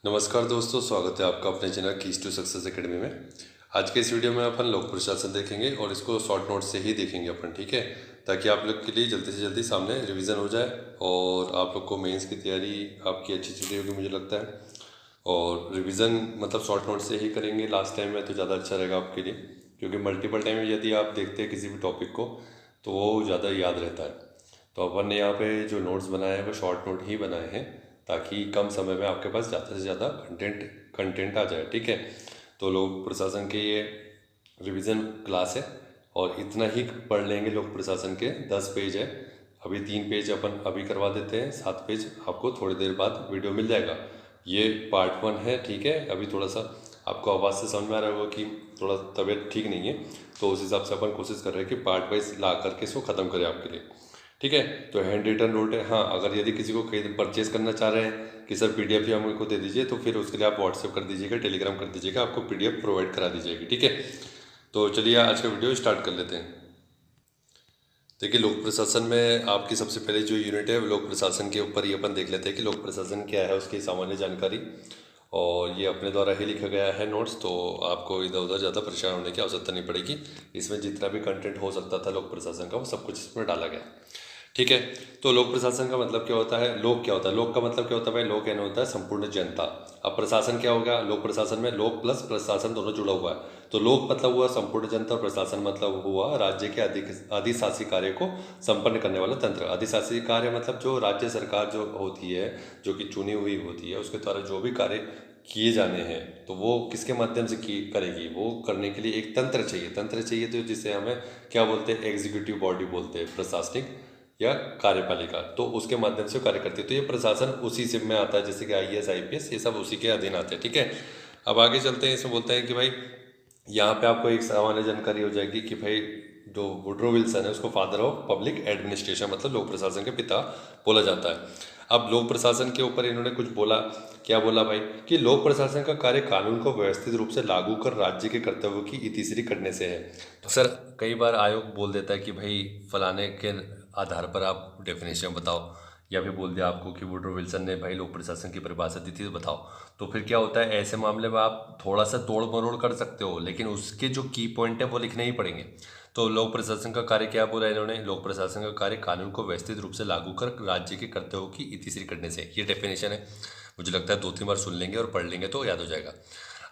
नमस्कार दोस्तों, स्वागत है आपका अपने channel Keys to Success Academy में। आज के इस वीडियो में अपन लोक प्रशासन देखेंगे और इसको शॉर्ट नोट से ही देखेंगे अपन, ठीक है, ताकि आप लोग के लिए जल्दी से जल्दी सामने रिवीजन हो जाए और आप लोग को मेंस की तैयारी आपकी अच्छी चल रही होगी मुझे लगता है। और रिवीजन मतलब शॉर्ट नोट से ही करेंगे लास्ट टाइम में तो ज़्यादा अच्छा रहेगा आपके लिए, क्योंकि मल्टीपल टाइम यदि आप देखते हैं किसी भी टॉपिक को तो वो ज़्यादा याद रहता है। तो अपन ने यहाँ पे जो नोट्स बनाए हैं वो शॉर्ट नोट ही बनाए हैं ताकि कम समय में आपके पास ज़्यादा से ज़्यादा कंटेंट आ जाए, ठीक है। तो लोक प्रशासन के ये रिवीजन क्लास है और इतना ही पढ़ लेंगे। लोक प्रशासन के 10 पेज है, अभी 3 पेज अपन अभी करवा देते हैं, 7 पेज आपको थोड़ी देर बाद वीडियो मिल जाएगा। ये पार्ट 1 है, ठीक है। अभी थोड़ा सा आपको आवाज़ से समझ में आ रहा होगा कि थोड़ा तबीयत ठीक नहीं है, तो उस हिसाब से अपन कोशिश कर रहे हैं कि पार्ट वाइज ला करके इसको ख़त्म करें आपके लिए, ठीक है। तो हैंड रिटन नोट है। हाँ, अगर यदि किसी को कहीं परचेज करना चाह रहे हैं कि सर पीडीएफ ही हमको दे दीजिए, तो फिर उसके लिए आप व्हाट्सएप कर दीजिएगा, टेलीग्राम कर दीजिएगा, आपको पीडीएफ प्रोवाइड करा दी जाएगी, ठीक है। तो चलिए आज का वीडियो स्टार्ट कर लेते हैं। देखिए, लोक प्रशासन में आपकी सबसे पहले जो यूनिट है लोक प्रशासन के ऊपर ही अपन देख लेते हैं कि लोक प्रशासन क्या है, उसकी सामान्य जानकारी। और ये अपने द्वारा ही लिखा गया है नोट्स, तो आपको इधर उधर ज़्यादा परेशान होने की आवश्यकता नहीं पड़ेगी। इसमें जितना भी कंटेंट हो सकता था लोक प्रशासन का वो सब कुछ इसमें डाला गया, ठीक है। तो लोक प्रशासन का मतलब क्या होता है, लोक क्या होता है, लोक का मतलब क्या होता है भाई, लोक यानी होता है संपूर्ण जनता। अब प्रशासन क्या होगा, लोक प्रशासन में लोक प्लस प्रशासन दोनों जुड़ा हुआ है। तो लोक मतलब हुआ संपूर्ण जनता और प्रशासन मतलब हुआ राज्य के अधिशासी कार्य को संपन्न करने वाला तंत्र। अधिशासी कार्य मतलब जो राज्य सरकार जो होती है, जो कि चुनी हुई होती है, उसके द्वारा जो भी कार्य किए जाने हैं तो वो किसके माध्यम से करेगी, वो करने के लिए एक तंत्र चाहिए। तंत्र चाहिए तो जिसे हमें क्या बोलते हैं, एग्जीक्यूटिव बॉडी बोलते हैं, प्रशासनिक या कार्यपालिका, तो उसके माध्यम से कार्य करती है। तो ये प्रशासन उसी से में आता है, जैसे कि आईएएस आईपीएस ये सब उसी के अधीन आते हैं, ठीक है। अब आगे चलते हैं। इसमें बोलते हैं कि भाई यहाँ पे आपको एक सामान्य जानकारी हो जाएगी कि भाई जो वुड्रो विल्सन है उसको फादर ऑफ पब्लिक एडमिनिस्ट्रेशन मतलब लोक प्रशासन के पिता बोला जाता है। अब लोक प्रशासन के ऊपर इन्होंने कुछ बोला, क्या बोला भाई, कि लोक प्रशासन का कार्य कानून को व्यवस्थित रूप से लागू कर राज्य के कर्तव्यों की इतिश्री करने से है। तो सर कई बार आयोग बोल देता है कि भाई फलाने के आधार पर आप डेफिनेशन बताओ, या फिर बोल दिया आपको कि वुड्रो विल्सन ने भाई लोक प्रशासन की परिभाषा दी थी तो बताओ। तो फिर क्या होता है, ऐसे मामले में आप थोड़ा सा तोड़ मरोड़ कर सकते हो, लेकिन उसके जो की पॉइंट है वो लिखने ही पड़ेंगे। तो लोक प्रशासन का कार्य क्या बोला इन्होंने, लोक प्रशासन का कार्य कानून को व्यवस्थित रूप से लागू कर राज्य के कर्तव्यों की इतिश्री करने से, ये डेफिनेशन है। मुझे लगता है 2-3 बार सुन लेंगे और पढ़ लेंगे तो याद हो जाएगा।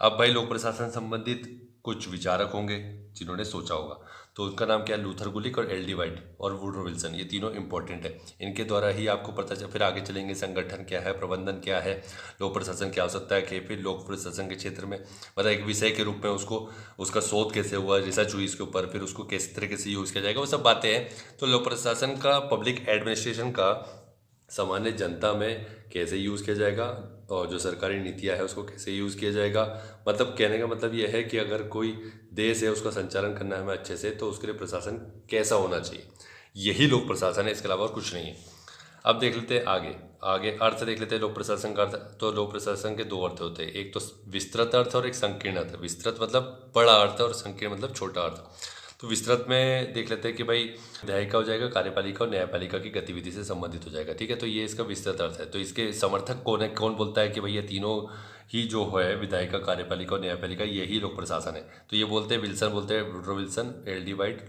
अब भाई लोक प्रशासन संबंधित कुछ विचारक होंगे जिन्होंने सोचा होगा, तो उनका नाम क्या है, लूथर गुलिक और एल डी वाइट और वुड्रो विल्सन, ये तीनों इंपॉर्टेंट है। इनके द्वारा ही आपको पता चल, फिर आगे चलेंगे संगठन क्या है, प्रबंधन क्या है, लोक प्रशासन क्या हो सकता है, कि फिर लोक प्रशासन के क्षेत्र में मतलब एक विषय के रूप में उसको उसका शोध कैसे हुआ, रिसर्च हुई इसके ऊपर, फिर उसको किस तरीके से यूज़ किया जाएगा, वो सब बातें हैं। तो लोक प्रशासन का पब्लिक एडमिनिस्ट्रेशन का सामान्य जनता में कैसे यूज़ किया जाएगा और जो सरकारी नीतियाँ है उसको कैसे यूज़ किया जाएगा। मतलब कहने का मतलब ये है कि अगर कोई देश है उसका संचालन करना है हमें अच्छे से, तो उसके लिए प्रशासन कैसा होना चाहिए, यही लोक प्रशासन है, इसके अलावा और कुछ नहीं है। अब देख लेते हैं आगे आगे अर्थ देख लेते हैं लोक प्रशासन का अर्थ। तो लोक प्रशासन के 2 अर्थ होते हैं, एक तो विस्तृत अर्थ और एक संकीर्ण अर्थ। विस्तृत मतलब बड़ा अर्थ और संकीर्ण मतलब छोटा अर्थ। तो विस्तृत में देख लेते हैं कि भाई विधायिका हो जाएगा, कार्यपालिका और न्यायपालिका की गतिविधि से संबंधित हो जाएगा, ठीक है। तो ये इसका विस्तृत अर्थ है। तो इसके समर्थक कौन है, कौन बोलता है कि भाई ये तीनों ही जो है विधायिका, कार्यपालिका और न्यायपालिका यही लोक प्रशासन है। तो ये बोलते हैं, विल्सन बोलते हैं, Woodrow Wilson, L D white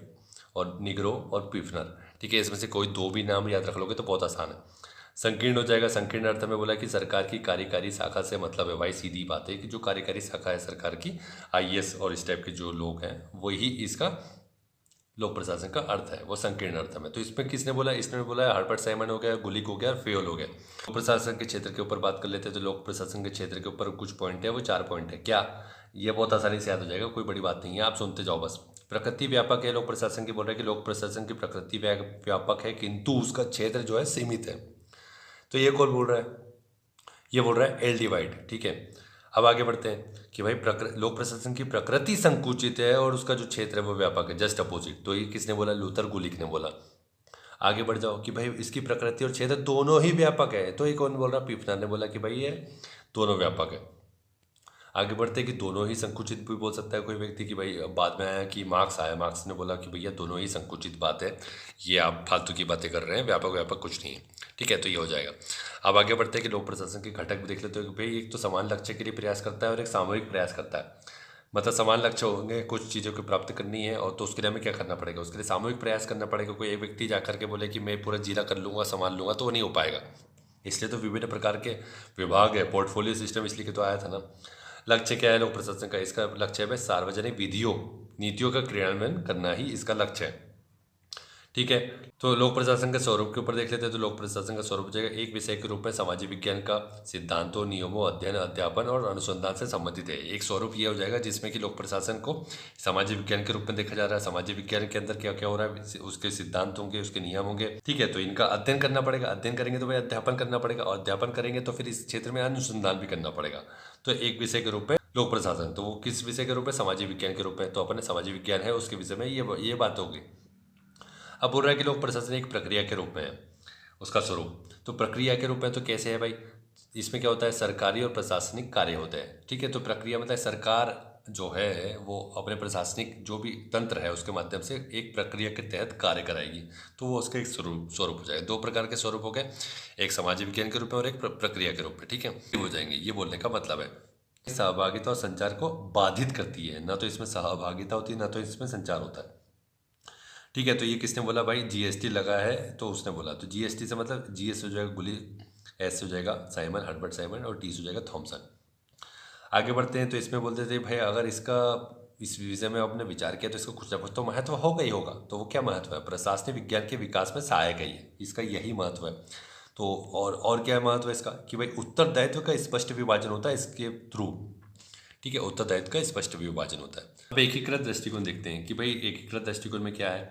और निग्रो और पिफनर, ठीक है। इसमें से कोई 2 भी नाम याद रख लोगे तो बहुत आसान है। संकीर्ण हो जाएगा, संकीर्ण अर्थ में बोला कि सरकार की कार्यकारी शाखा से मतलब है भाई, सीधी बात है कि जो कार्यकारी शाखा है सरकार की, आईएएस और इस टाइप के जो लोग हैं वही इसका लोक प्रशासन का अर्थ है, वो संकीर्ण अर्थ में। तो इसमें किसने बोला, इसने बोला है हर्बर्ट साइमन हो गया, गुलिक हो गया और फेयोल हो गया। लोक प्रशासन के क्षेत्र के ऊपर बात कर लेते हैं। तो लोक प्रशासन के क्षेत्र के ऊपर कुछ पॉइंट है, वो 4 पॉइंट है। क्या, ये बहुत आसानी से याद हो जाएगा, कोई बड़ी बात नहीं है, आप सुनते जाओ बस। प्रकृति व्यापक है लोक प्रशासन की, बोल रहा है कि लोक प्रशासन की प्रकृति व्यापक है किंतु उसका क्षेत्र जो है सीमित है। तो ये कौन बोल रहा है, ये बोल रहा है एल डी वाइट, ठीक है। अब आगे बढ़ते हैं कि भाई लोक प्रशासन की प्रकृति संकुचित है और उसका जो क्षेत्र है वो व्यापक है, जस्ट अपोजिट। तो ये किसने बोला, लूथर गुलिक ने बोला। आगे बढ़ जाओ कि भाई इसकी प्रकृति और क्षेत्र दोनों ही व्यापक है, तो ये कौन बोल रहा, पिफनर ने बोला कि भाई ये दोनों व्यापक है। आगे बढ़ते हैं कि दोनों ही संकुचित भी बोल सकता है कोई व्यक्ति कि भाई बाद में आया कि मार्क्स आया, मार्क्स ने बोला कि भैया दोनों ही संकुचित बात है, ये आप फालतू की बातें कर रहे हैं, व्यापक व्यापक कुछ नहीं है। ठीक है, तो ये हो जाएगा। अब आगे बढ़ते हैं कि लोक प्रशासन के घटक भी देख लेते हो कि भाई एक तो समान लक्ष्य के लिए प्रयास करता है और एक सामूहिक प्रयास करता है। मतलब समान लक्ष्य होंगे, कुछ चीज़ों को प्राप्त करनी है, और तो उसके लिए हमें क्या करना पड़ेगा, उसके लिए सामूहिक प्रयास करना पड़ेगा। कोई एक व्यक्ति जा करके बोले कि मैं पूरा जिला कर लूँगा, संभाल लूँगा, तो वो नहीं हो पाएगा। इसलिए तो विभिन्न प्रकार के विभाग है, पोर्टफोलियो सिस्टम इसलिए के तो आया था ना। लक्ष्य क्या है लोक प्रशासन का? इसका लक्ष्य है भाई सार्वजनिक विधियों नीतियों का क्रियान्वयन करना ही इसका लक्ष्य है। ठीक है, तो लोक प्रशासन के स्वरूप के ऊपर देख लेते हैं। तो लोक प्रशासन का स्वरूप जो है एक विषय के रूप में सामाजिक विज्ञान का सिद्धांतों, नियमों, अध्ययन, अध्यापन और अनुसंधान से संबंधित है। एक स्वरूप ये हो जाएगा जिसमें कि लोक प्रशासन को सामाजिक विज्ञान के रूप में देखा जा रहा है। सामाजिक विज्ञान के अंदर क्या क्या हो रहा है, उसके सिद्धांत होंगे, उसके नियम होंगे। ठीक है, तो इनका अध्ययन करना पड़ेगा। अध्ययन करेंगे तो भाई अध्यापन करना पड़ेगा, और अध्यापन करेंगे तो फिर इस क्षेत्र में अनुसंधान भी करना पड़ेगा। तो एक विषय के रूप में लोक प्रशासन, तो वो किस विषय के रूप में? सामाजिक विज्ञान के रूप में। तो अपने सामाजिक विज्ञान है उसके विषय में ये बात होगी। अब बोल रहा है कि लोक प्रशासन एक प्रक्रिया के रूप में है उसका स्वरूप। तो प्रक्रिया के रूप में तो कैसे है भाई? इसमें क्या होता है, सरकारी और प्रशासनिक कार्य होते हैं। ठीक है, तो प्रक्रिया मतलब सरकार जो है वो अपने प्रशासनिक जो भी तंत्र है उसके माध्यम से एक प्रक्रिया के तहत कार्य कराएगी, तो वो उसका एक स्वरूप हो जाएगा। दो प्रकार के स्वरूप हो गए, एक सामाजिक विज्ञान के रूप में और एक प्रक्रिया के रूप में। ठीक है, ये हो जाएंगे, ये बोलने का मतलब है। सहभागिता और संचार को बाधित करती है, ना तो इसमें सहभागिता होती है ना तो इसमें संचार होता है। ठीक है, तो ये किसने बोला भाई? जीएसटी लगा है तो उसने बोला। तो जीएसटी से मतलब जीएस हो जाएगा गुली, एस हो जाएगा साइमन, हर्बर्ट साइमन, और टी हो जाएगा थॉमसन। आगे बढ़ते हैं तो इसमें बोलते थे भाई अगर इसका इस विषय में आपने विचार किया तो इसका कुछ ना कुछ तो महत्व होगा ही होगा। तो वो क्या महत्व है? प्रशासनिक विज्ञान के विकास में सहायक है ये, इसका यही महत्व है। तो और क्या महत्व है इसका कि भाई उत्तरदायित्व का स्पष्ट विभाजन होता है इसके थ्रू। ठीक है, उत्तरदायित्व का स्पष्ट विभाजन होता है। अब एकीकृत दृष्टिकोण देखते हैं कि भाई एकीकृत दृष्टिकोण में क्या है,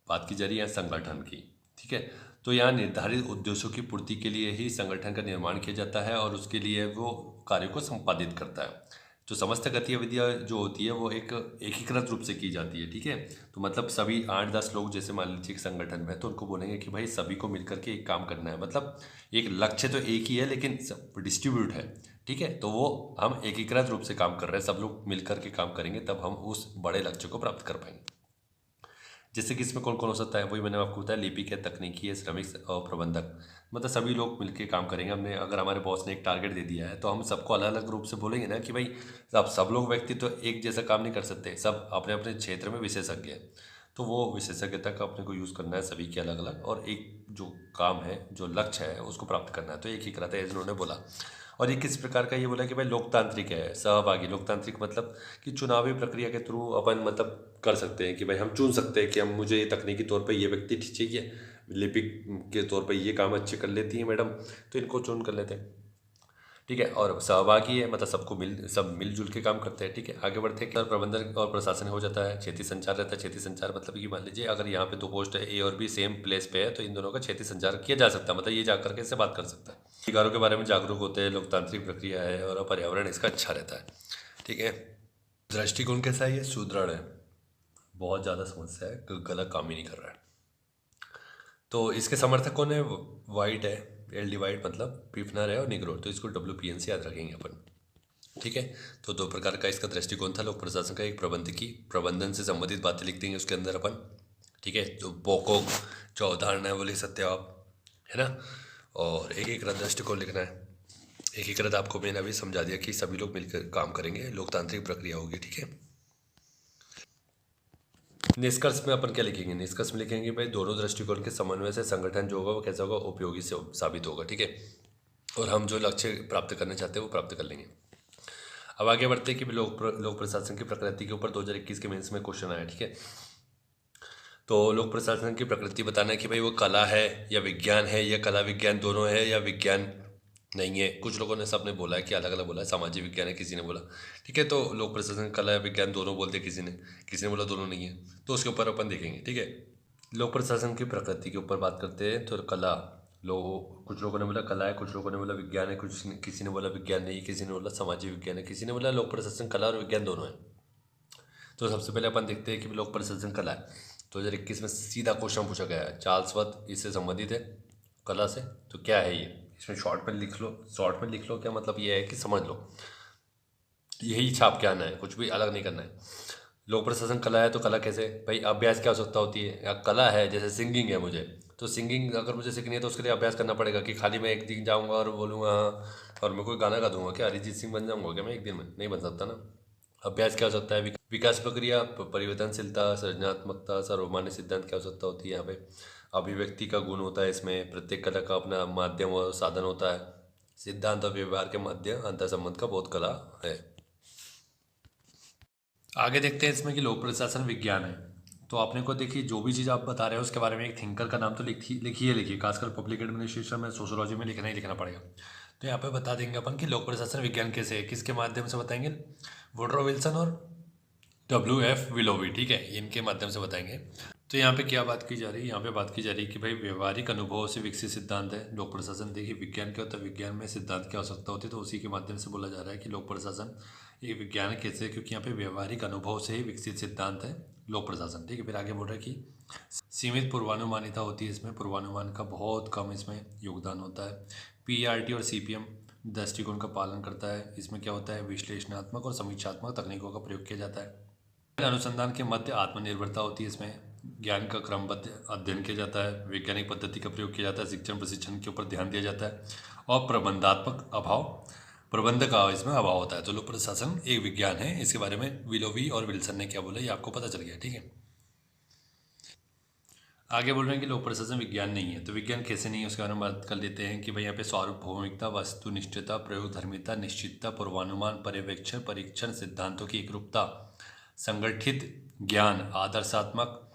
बात की जा रही है संगठन की। ठीक है, तो यहाँ निर्धारित उद्देश्यों की पूर्ति के लिए ही संगठन का निर्माण किया जाता है और उसके लिए वो कार्य को संपादित करता है। जो समस्त गतिविधियाँ जो होती है वो एक एकीकृत रूप से की जाती है। ठीक है, तो मतलब सभी 8-10 लोग जैसे मान लीजिए एक संगठन में, तो उनको बोलेंगे कि भाई सभी को मिलकर के एक काम करना है। मतलब एक लक्ष्य तो एक ही है लेकिन डिस्ट्रीब्यूट है। ठीक है, तो वो हम एकीकृत रूप से काम कर रहे हैं, सब लोग मिलकर के काम करेंगे तब हम उस बड़े लक्ष्य को प्राप्त कर पाएंगे। जैसे कि इसमें कौन कौन हो सकता है, वही मैंने आपको बताया, लिपिक है, तकनीकी है, श्रमिक और प्रबंधक। मतलब सभी लोग मिलकर काम करेंगे। हमने अगर हमारे बॉस ने एक टारगेट दे दिया है तो हम सबको अलग अलग रूप से बोलेंगे ना कि भाई सब लोग व्यक्ति तो एक जैसा काम नहीं कर सकते, सब अपने अपने क्षेत्र में विशेषज्ञ हैं। तो वो विशेषज्ञता का अपने को यूज़ करना है सभी के अलग अलग, और एक जो काम है जो लक्ष्य है उसको प्राप्त करना है। तो एक ही कराता है इन्होंने बोला। और ये किस प्रकार का, ये बोला कि भाई लोकतांत्रिक है, सहभागी। लोकतांत्रिक मतलब कि चुनावी प्रक्रिया के थ्रू अपन मतलब कर सकते हैं कि भाई हम चुन सकते हैं कि हम मुझे तकनीकी तौर पे ये व्यक्ति ठीक चाहिए, लिपिक के तौर पे ये काम अच्छे कर लेती है मैडम, तो इनको चुन कर लेते हैं। ठीक है, और सहभागी है मतलब सब मिलजुल के काम करते हैं। ठीक है, आगे बढ़ते हैं। प्रबंधन और प्रशासन हो जाता है। क्षेत्रीय संचार रहता है। क्षेत्रीय संचार मतलब कि मान लीजिए अगर यहाँ पे दो पोस्ट है, ए और बी सेम प्लेस पे है, तो इन दोनों का क्षेत्रीय संचार किया जा सकता है। मतलब ये जाकर के इससे बात कर सकता है। अधिकारों के बारे में जागरूक होते हैं, लोकतांत्रिक प्रक्रिया है, और पर्यावरण इसका अच्छा रहता है। ठीक है, दृष्टिकोण कैसा है? ये सुदृढ़ है, बहुत ज़्यादा समस्या है, गलत काम ही नहीं कर रहा है। तो इसके समर्थक कौन है? वाइट है, एल डी वाइट मतलब प्रिफनर है, और निग्रो। तो इसको WPN से याद रखेंगे अपन। ठीक है, तो दो प्रकार का इसका दृष्टिकोण था लोक प्रशासन का। एक प्रबंधकी, प्रबंधन से संबंधित बातें लिख देंगे उसके अंदर अपन। ठीक है, जो बोको जो उदाहरण है वो लिख सकते हो आप, है ना। और एकीकृत दृष्टिकोण लिखना है। एकीकृत आपको मैंने अभी समझा दिया कि सभी लोग मिलकर काम करेंगे, लोकतांत्रिक प्रक्रिया होगी। ठीक है, निष्कर्ष में अपन क्या लिखेंगे? निष्कर्ष में लिखेंगे भाई दोनों दृष्टिकोण के समन्वय से संगठन जो होगा वो कैसा होगा? उपयोगी से साबित होगा। ठीक है, और हम जो लक्ष्य प्राप्त करना चाहते हैं वो प्राप्त कर लेंगे। अब आगे बढ़ते हैं कि लोक प्रशासन की प्रकृति के ऊपर 2021 के मेंस में क्वेश्चन आया। ठीक है, तो लोक प्रशासन की प्रकृति बताना है कि भाई वो कला है या विज्ञान है, या कला विज्ञान दोनों है, या विज्ञान नहीं है। कुछ लोगों ने सबने बोला है कि अलग अलग बोला है, सामाजिक विज्ञान है किसी ने बोला। ठीक है, तो लोक प्रशासन कला या विज्ञान दोनों बोलते किसी ने बोला दोनों नहीं है, तो उसके ऊपर अपन देखेंगे। ठीक है, लोक प्रशासन की प्रकृति के ऊपर बात करते हैं। तो कला, कुछ लोगों ने बोला कला है, कुछ लोगों ने बोला विज्ञान है, किसी ने बोला विज्ञान नहीं, किसी ने बोला सामाजिक विज्ञान है, किसी ने बोला लोक प्रशासन कला और विज्ञान दोनों है। तो सबसे पहले अपन देखते हैं कि लोक प्रशासन कला है। 2021 में सीधा क्वेश्चन पूछा गया है, चार्ल्स वर्थ इससे संबंधित है कला से। तो क्या है ये? इसमें शॉर्ट में लिख लो। क्या मतलब ये है कि समझ लो। यही छाप के आना है, कुछ भी अलग नहीं करना है। लोक प्रशासन कला है तो कला कैसे भाई, अभ्यास की आवश्यकता होती है। या कला है जैसे सिंगिंग है मुझे, तो सिंगिंग अगर मुझे सीखनी है तो उसके लिए अभ्यास करना पड़ेगा। कि खाली मैं एक दिन जाऊँगा और बोलूँगा हाँ और मैं कोई गाना गा दूंगा, क्या अरिजीत सिंह बन जाऊँगा क्या मैं एक दिन में? नहीं बन सकता ना। अभ्यास की आवश्यकता है, विकास प्रक्रिया, परिवर्तनशीलता, सृजनात्मकता, सर्वमान्य सिद्धांत की आवश्यकता होती है यहाँ पे। अभिव्यक्ति का गुण होता है इसमें, प्रत्येक कला का अपना माध्यम और साधन होता है। सिद्धांत और व्यवहार के मध्य अंतर संबंध का बोध कला है। आगे देखते हैं इसमें कि लोक प्रशासन विज्ञान है। तो आपने को देखिए, जो भी चीज़ आप बता रहे हो उसके बारे में एक थिंकर का नाम तो लिखिए, खासकर पब्लिक एडमिनिस्ट्रेशन में, सोशोलॉजी में लिखना ही लिखना पड़ेगा। तो यहाँ पे बता देंगे अपन कि लोक प्रशासन विज्ञान कैसे है, किसके माध्यम से बताएंगे? वुडरो विल्सन और WF विलोवी, ठीक है, इनके माध्यम से बताएंगे। तो यहाँ पे क्या बात की जा रही है? यहाँ पे बात की जा रही है कि भाई व्यवहारिक अनुभवों से विकसित सिद्धांत है लोक प्रशासन। देखिए विज्ञान क्या होता है, विज्ञान में सिद्धांत की आवश्यकता होती है, तो उसी के माध्यम से बोला जा रहा है कि लोक प्रशासन ये विज्ञान कैसे, क्योंकि यहाँ पे व्यवहारिक अनुभव से ही विकसित सिद्धांत है लोक प्रशासन। ठीक है, फिर आगे बोल रहा है कि सीमित पूर्वानुमानिता होती है इसमें, पूर्वानुमान का बहुत कम इसमें योगदान होता है। PRT और CPM दृष्टिकोण का पालन करता है। इसमें क्या होता है, विश्लेषणात्मक और समीक्षात्मक तकनीकों का प्रयोग किया जाता है। अनुसंधान के मध्य आत्मनिर्भरता होती है इसमें, ज्ञान का क्रमबद्ध अध्ययन किया जाता है, वैज्ञानिक पद्धति का प्रयोग किया जाता है, शिक्षण प्रशिक्षण के ऊपर ध्यान दिया जाता है, और प्रबंध का इसमें अभाव होता है। तो लोक प्रशासन एक विज्ञान है, इसके बारे में विलोवी और विल्सन ने क्या बोला ये आपको पता चल गया। ठीक है, आगे बोल रहे हैं कि लोक प्रशासन विज्ञान नहीं है। तो विज्ञान कैसे नहीं है उसके बारे में बात कर लेते हैं कि भाई यहाँ पे सार्वभौमिकता, वस्तुनिष्ठता, प्रयोगधर्मिता, निश्चितता, पूर्वानुमान, पर्यवेक्षण, परीक्षण, सिद्धांतों की एकरूपता, संगठित ज्ञान, आदर्शात्मक,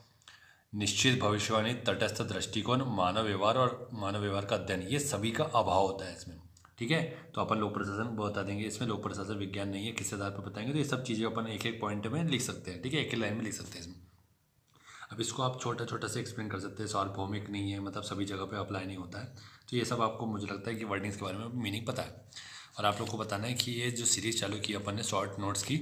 निश्चित भविष्यवाणी, तटस्थ दृष्टिकोण, मानव व्यवहार का अध्ययन, ये सभी का अभाव होता है इसमें। ठीक है, तो अपन लोक प्रशासन बता देंगे, इसमें लोक प्रशासन विज्ञान नहीं है, किस आधार पर बताएंगे? तो ये सब चीज़ें अपन एक एक पॉइंट में लिख सकते हैं। ठीक है, एक एक लाइन में लिख सकते हैं इसमें। अब इसको आप छोटा छोटा से एक्सप्लेन कर सकते हैं। सार्वभौमिक नहीं है मतलब सभी जगह पे अप्लाई नहीं होता है। तो ये सब आपको, मुझे लगता है कि वर्डिंग्स के बारे में मीनिंग पता है। और आप लोग को बताना है कि ये जो सीरीज़ चालू की अपन ने शॉर्ट नोट्स की,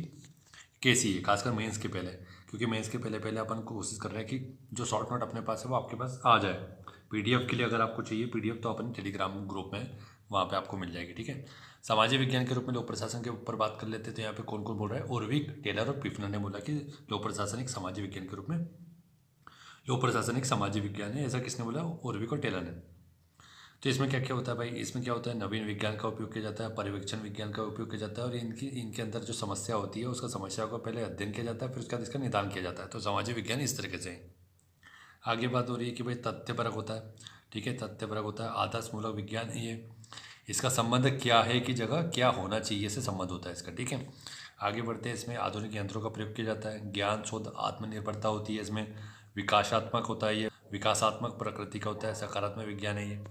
कैसी है, खासकर मेंस के पहले, क्योंकि मेंस के पहले पहले अपन कोशिश कर रहे हैं कि जो शॉर्ट नोट अपने पास है वो आपके पास आ जाए। PDF के लिए अगर आपको चाहिए PDF, तो अपन टेलीग्राम ग्रुप में वहाँ पे आपको मिल जाएगी। ठीक है, सामाजिक विज्ञान के रूप में लोक प्रशासन के ऊपर बात कर लेते हैं। तो यहाँ पे कौन कौन बोल रहा है? ओरविक, टेलर और पिफनर ने बोला कि लोक प्रशासन एक सामाजिक विज्ञान के रूप में, लोक प्रशासन एक सामाजिक विज्ञान है। ऐसा किसने बोला? ओरविक और टेलर ने। तो इसमें क्या क्या होता है भाई? इसमें क्या होता है, नवीन विज्ञान का उपयोग किया जाता है, पर्यवेक्षण विज्ञान का उपयोग किया जाता है, और इनके अंदर जो समस्या होती है उसका समस्या को पहले अध्ययन किया जाता है, फिर उसके बाद इसका निदान किया जाता है। तो सामाजिक विज्ञान इस तरीके से है। आगे बात हो रही है कि भाई तथ्यपरक होता है। ठीक है, तथ्यपरक होता है। आदर्शमूलक विज्ञान है ये, इसका संबंध क्या है कि जगह क्या होना चाहिए से संबंध होता है इसका। ठीक है, आगे बढ़ते हैं। इसमें आधुनिक यंत्रों का प्रयोग किया जाता है, ज्ञान शोध आत्मनिर्भरता होती है इसमें, विकासात्मक होता है ये, विकासात्मक प्रकृति का होता है, सकारात्मक विज्ञान है ये।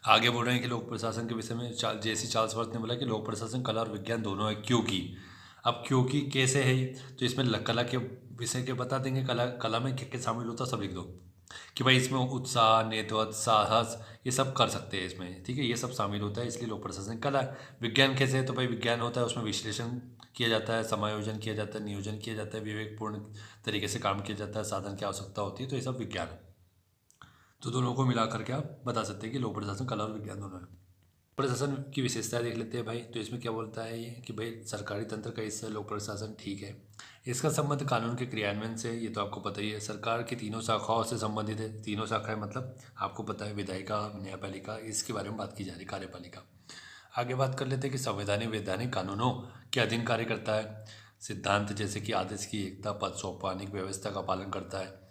आगे बोल रहे हैं कि लोक प्रशासन के विषय में JC चार्ल्सवर्थ ने बोला कि लोक प्रशासन कला और विज्ञान दोनों है। क्योंकि, अब क्योंकि कैसे है ये, तो इसमें कला के विषय के बता देंगे। कला में क्या क्या शामिल होता है सब लिख दो, कि भाई इसमें उत्साह, नेतृत्व, साहस, ये सब कर सकते हैं इसमें। ठीक है, ये सब शामिल होता है, इसलिए लोक प्रशासन कला है। विज्ञान कैसे है, तो भाई विज्ञान होता है उसमें विश्लेषण किया जाता है, समायोजन किया जाता है, नियोजन किया जाता है, विवेकपूर्ण तरीके से काम किया जाता है, साधन की आवश्यकता होती है, तो ये सब विज्ञान है। तो दोनों को मिला करके आप बता सकते हैं कि लोक प्रशासन कला और विज्ञान दोनों है। प्रशासन की विशेषताएं देख लेते हैं भाई। तो इसमें क्या बोलता है ये कि भाई सरकारी तंत्र का हिस्सा लोक प्रशासन। ठीक है, इसका संबंध कानून के क्रियान्वयन से, ये तो आपको पता ही है। सरकार की तीनों शाखाओं से संबंधित है। तीनों शाखाएं मतलब आपको पता है, विधायिका, न्यायपालिका, इसके बारे में बात की जा रही, कार्यपालिका। आगे बात कर लेते हैं कि संवैधानिक वैधानिक कानूनों के अधीन कार्य करता है। सिद्धांत जैसे कि आदेश की एकता, पद सोपानिक व्यवस्था का पालन करता है।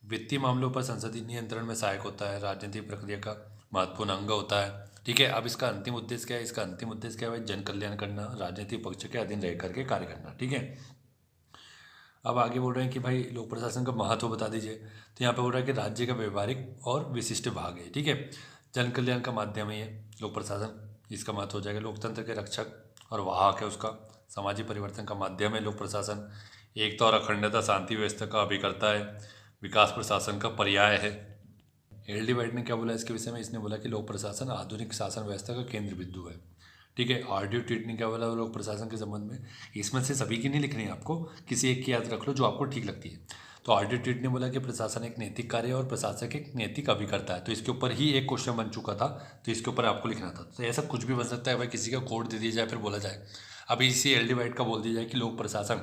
वित्तीय मामलों पर संसदीय नियंत्रण में सहायक होता है। राजनीतिक प्रक्रिया का महत्वपूर्ण अंग होता है। ठीक है, अब इसका अंतिम उद्देश्य क्या है? इसका अंतिम उद्देश्य क्या है भाई? जन कल्याण करना, राजनीतिक पक्ष के अधीन रह करके कार्य करना। ठीक है, अब आगे बोल रहे हैं कि भाई लोक प्रशासन का महत्व बता दीजिए। तो यहाँ पे बोल रहा है कि राज्य का व्यवहारिक और विशिष्ट भाग है। ठीक है, जन कल्याण का माध्यम है ये लोक प्रशासन, इसका महत्व हो जाएगा। लोकतंत्र के रक्षक और वाहक है उसका। सामाजिक परिवर्तन का माध्यम है लोक प्रशासन। एकता और अखंडता, शांति व्यवस्था का अभिकर्ता है। विकास प्रशासन का पर्याय है। LD वाइट ने क्या बोला इसके विषय में? इसने बोला कि लोक प्रशासन आधुनिक शासन व्यवस्था का केंद्र बिंदु है। ठीक है, RD टीट ने क्या बोला लोक प्रशासन के संबंध में? इसमें से सभी की नहीं लिखनी है आपको, किसी एक की याद रख लो जो आपको ठीक लगती है। तो RD टीट ने बोला कि प्रशासन एक नैतिक कार्य है और प्रशासक एक नैतिक अभिकर्ता है। तो इसके ऊपर ही एक क्वेश्चन बन चुका था, तो इसके ऊपर आपको लिखना था। तो ऐसा कुछ भी बन सकता है भाई, किसी का कोड दे दिया जाए फिर बोला जाए। अब इसी एल डिवाइड का बोल दिया जाए कि लोक प्रशासन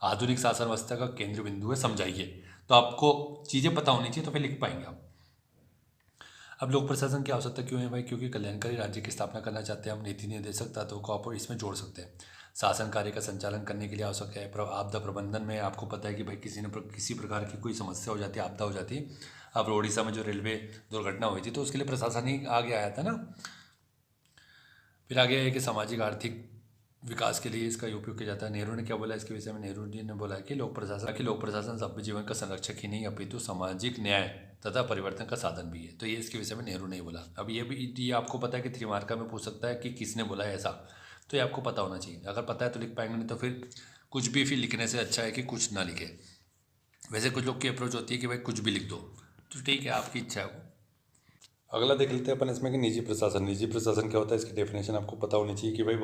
आधुनिक शासन व्यवस्था का केंद्र बिंदु है, समझाइए। तो आपको चीज़ें पता होनी चाहिए तो फिर लिख पाएंगे आप। अब लोक प्रशासन की आवश्यकता क्यों है भाई? क्योंकि कल्याणकारी राज्य की स्थापना करना चाहते हैं हम, नीति निर्देशक तत्वों को आप इसमें जोड़ सकते हैं। शासन कार्य का संचालन करने के लिए आवश्यक है। आपदा प्रबंधन में आपको पता है कि भाई किसी प्रकार की कोई समस्या हो जाती है, आपदा हो जाती है। अब ओडिशा में जो रेलवे दुर्घटना हुई थी तो उसके लिए प्रशासन ही आगे आया था ना। फिर आगे है कि सामाजिक आर्थिक विकास के लिए इसका उपयोग किया जाता है। नेहरू ने क्या बोला इसके विषय में? नेहरू जी ने बोला कि लोक प्रशासन सभ्य जीवन का संरक्षक ही नहीं अपितु सामाजिक न्याय तथा परिवर्तन का साधन भी है। तो ये इसके विषय में नेहरू ने बोला। अब ये आपको पता है कि 3 मार्का में पूछ सकता है कि किसने बोला है ऐसा, तो ये आपको पता होना चाहिए। अगर पता है तो लिख पाएंगे, नहीं तो फिर कुछ भी फिर लिखने से अच्छा है कि कुछ ना लिखे। वैसे कुछ लोग की अप्रोच होती है कि भाई कुछ भी लिख दो, तो ठीक है, आपकी इच्छा है वो। अगला देख लेते हैं अपन इसमें कि निजी प्रशासन। निजी प्रशासन क्या होता है, इसकी डेफिनेशन आपको पता होनी चाहिए कि भाई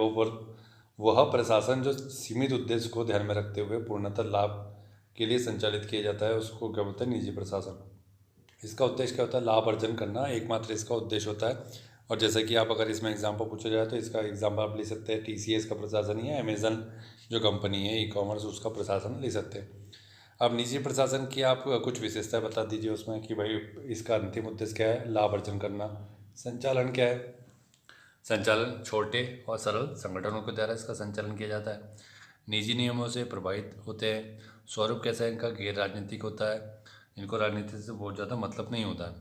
वह प्रशासन जो सीमित उद्देश्य को ध्यान में रखते हुए पूर्णतः लाभ के लिए संचालित किया जाता है, उसको क्या बोलते हैं? निजी प्रशासन। इसका उद्देश्य क्या होता है? लाभ अर्जन करना एकमात्र इसका उद्देश्य होता है। और जैसे कि आप अगर इसमें एग्जाम्पल पूछा जाए तो इसका एग्जाम्पल आप ले सकते हैं TCS का प्रशासन या अमेजन जो कंपनी है ई-कॉमर्स, उसका प्रशासन ले सकते हैं। अब निजी प्रशासन की आप कुछ विशेषताएं बता दीजिए उसमें कि भाई इसका अंतिम उद्देश्य क्या है? लाभ अर्जन करना। संचालन क्या है? संचालन छोटे और सरल संगठनों के द्वारा इसका संचालन किया जाता है। निजी नियमों से प्रभावित होते हैं। स्वरूप कैसा है इनका? गैर राजनीतिक होता है। इनको राजनीति से बहुत ज़्यादा मतलब नहीं होता है।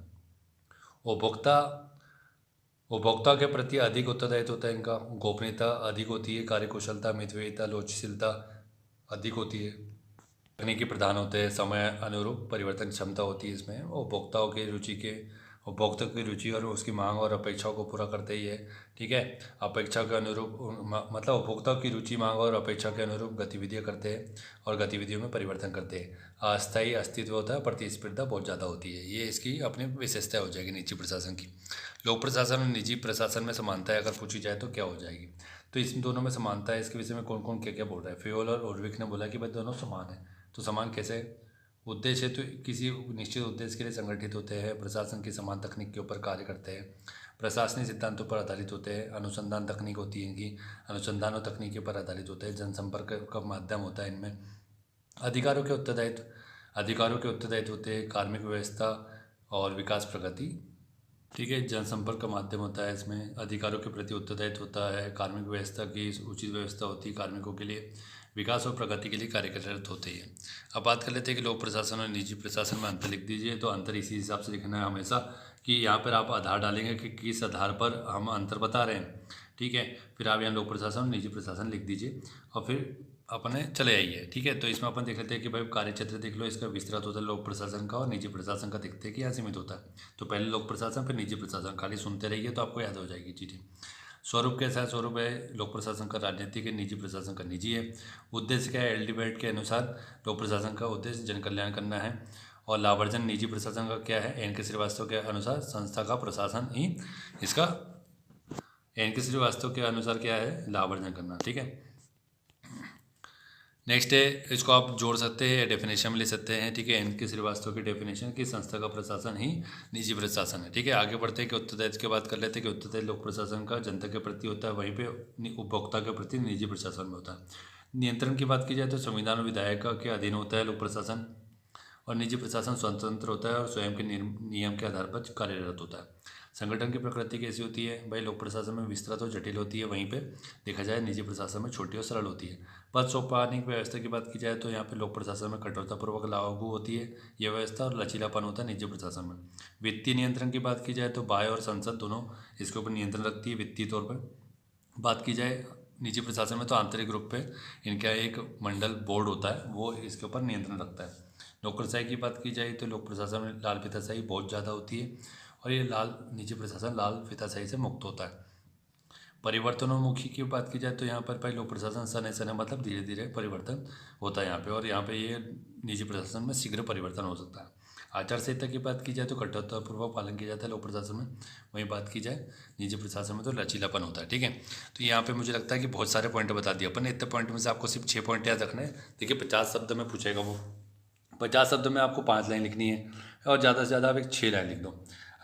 उपभोक्ता के प्रति अधिक उत्तरदायित्व होता है इनका। गोपनीयता अधिक होती है। कार्यकुशलता, मितव्ययिता, लोचशीलता अधिक होती है। तकनीकी प्रधान होते हैं। समय अनुरूप परिवर्तन क्षमता होती है इसमें। उपभोक्ता की रुचि और उसकी मांग और अपेक्षाओं को पूरा करते ही है। ठीक है, अपेक्षा के अनुरूप मतलब उपभोक्ता की रुचि, मांग और अपेक्षा के अनुरूप गतिविधियां करते हैं और गतिविधियों में परिवर्तन करते हैं। अस्थायी अस्तित्व होता है। प्रतिस्पर्धा बहुत ज़्यादा होती है। ये इसकी अपनी विशेषता हो जाएगी निजी प्रशासन की। लोक प्रशासन और निजी प्रशासन में समानताएं अगर पूछी जाए तो क्या हो जाएगी? तो इन दोनों में समानता है। इसके विषय में कौन कौन क्या क्या बोल रहा है? फ्योल और उर्विक ने बोला कि भाई दोनों समान है। तो समान कैसे? उद्देश्य तो किसी निश्चित उद्देश्य के लिए संगठित होते हैं। प्रशासन की समान तकनीक के ऊपर कार्य करते हैं। प्रशासनिक सिद्धांतों पर आधारित होते हैं। अनुसंधान तकनीक होती है इनकी, अनुसंधान और तकनीकी पर आधारित होते हैं। जनसंपर्क का माध्यम होता है इनमें। अधिकारों के उत्तरदायित्व होते हैं। कार्मिक व्यवस्था और विकास प्रगति। ठीक है, जनसंपर्क का माध्यम होता है इसमें। अधिकारों के प्रति उत्तरदायित्व होता है। कार्मिक व्यवस्था की उचित व्यवस्था होती है कार्मिकों के लिए। विकास और प्रगति के लिए कार्यरत होते हैं। अब बात कर लेते हैं कि लोक प्रशासन और निजी प्रशासन में अंतर लिख दीजिए। तो अंतर इसी हिसाब से लिखना है हमेशा कि यहाँ पर आप आधार डालेंगे कि किस आधार पर हम अंतर बता रहे हैं। ठीक है, फिर आप यहाँ लोक प्रशासन और निजी प्रशासन लिख दीजिए और फिर अपने चले आइए। ठीक है, तो इसमें अपन देख लेते हैं कि भाई कार्यक्षेत्र देख लो, इसका विस्तृत होता है लोक प्रशासन का, और निजी प्रशासन का देखते हैं कि यहाँ सीमित होता है। तो पहले लोक प्रशासन फिर निजी प्रशासन, खाली सुनते रहिए तो आपको याद हो जाएगी चीज़ें। स्वरूप कैसा है? स्वरूप है लोक प्रशासन का राजनीतिक है, निजी प्रशासन का निजी है। उद्देश्य क्या है? एल डिबेट के अनुसार लोक प्रशासन का उद्देश्य जन कल्याण करना है। और लाभार्जन निजी प्रशासन का क्या है? एन के श्रीवास्तव के अनुसार संस्था का प्रशासन ही इसका, एन के श्रीवास्तव के अनुसार क्या है? लाभार्जन करना। ठीक है, नेक्स्ट है, इसको आप जोड़ सकते हैं, डेफिनेशन में ले सकते हैं। ठीक है, एन के श्रीवास्तव की डेफिनेशन की संस्था का प्रशासन ही निजी प्रशासन है। ठीक है, आगे बढ़ते हैं कि उत्तरदायित्व की बात कर लेते हैं कि उत्तरदायित्व लोक प्रशासन का जनता के प्रति होता है, वहीं पे उपभोक्ता के प्रति निजी प्रशासन में होता है। नियंत्रण की बात की जाए तो संविधान और विधायिका के अधीन होता है लोक प्रशासन, और निजी प्रशासन स्वतंत्र होता है और स्वयं के नियम के आधार पर कार्यरत होता है। संगठन की प्रकृति कैसी होती है? भाई लोक प्रशासन में विस्तृत और जटिल होती है, वहीं पे देखा जाए निजी प्रशासन में छोटी और सरल होती है। पद सौंपनिक व्यवस्था की बात की जाए तो यहाँ पे लोक प्रशासन में कठोरतापूर्वक लागू होती है यह व्यवस्था, और लचीलापन होता है निजी प्रशासन में। वित्तीय नियंत्रण की बात की जाए तो बाह्य और संसद दोनों इसके ऊपर नियंत्रण रखती है वित्तीय तौर पर। बात की जाए निजी प्रशासन में तो आंतरिक रूप पे इनका एक मंडल बोर्ड होता है, वो इसके ऊपर नियंत्रण रखता है। नौकरशाही की बात की जाए तो लोक प्रशासन में लाल फीताशाही बहुत ज़्यादा होती है, और ये निजी प्रशासन लाल फीताशाही से मुक्त होता है। परिवर्तनोन्मुखी की बात की जाए तो यहाँ पर भाई लोक प्रशासन सने मतलब धीरे धीरे परिवर्तन होता है यहाँ पे, और यहाँ पे ये निजी प्रशासन में शीघ्र परिवर्तन हो सकता है। आचार संहिता की बात की जाए तो कठोरतापूर्वक पालन किया जाता है लोक प्रशासन में, वहीं बात की जाए निजी प्रशासन में तो लचीलापन होता है। ठीक है, तो यहाँ पे मुझे लगता है कि बहुत सारे पॉइंट बता दिए अपन ने। इतने पॉइंट में से आपको सिर्फ 6 पॉइंट याद रखने हैं। देखिए 50 शब्द में पूछेगा वो, 50 शब्द में आपको 5 लाइन लिखनी है, और ज़्यादा से ज़्यादा आप एक 6 लाइन लिख दो।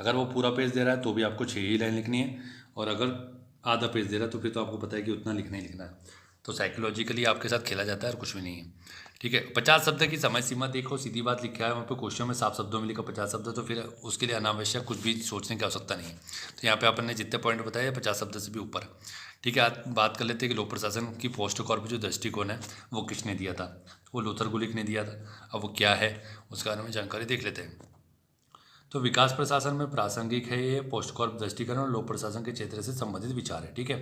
अगर वो पूरा पेज दे रहा है तो भी आपको 6 ही लाइन लिखनी है, और अगर आधा पेज दे रहा है तो फिर तो आपको पता है कि उतना लिखना ही लिखना है। तो साइकोलॉजिकली आपके साथ खेला जाता है और कुछ भी नहीं है। ठीक है, 50 शब्द की समय सीमा देखो, सीधी बात लिखा है वहाँ पे क्वेश्चन में, साफ शब्दों में लिखा 50 शब्द, तो फिर उसके लिए अनावश्यक कुछ भी सोचने की आवश्यकता नहीं है। तो यहाँ पे अपन ने जितने पॉइंट बताए 50 शब्द से भी ऊपर। ठीक है, आज बात कर लेते हैं कि लोक प्रशासन की पोस्ट कॉर्प जो दृष्टिकोण है वो किसने दिया था। वो लूथर गुलिक ने दिया था। अब वो क्या है उसके बारे में जानकारी देख लेते हैं। तो विकास प्रशासन में प्रासंगिक है ये पोस्ट कॉर्प दृष्टिकोण और लोक प्रशासन के क्षेत्र से संबंधित विचार है। ठीक है,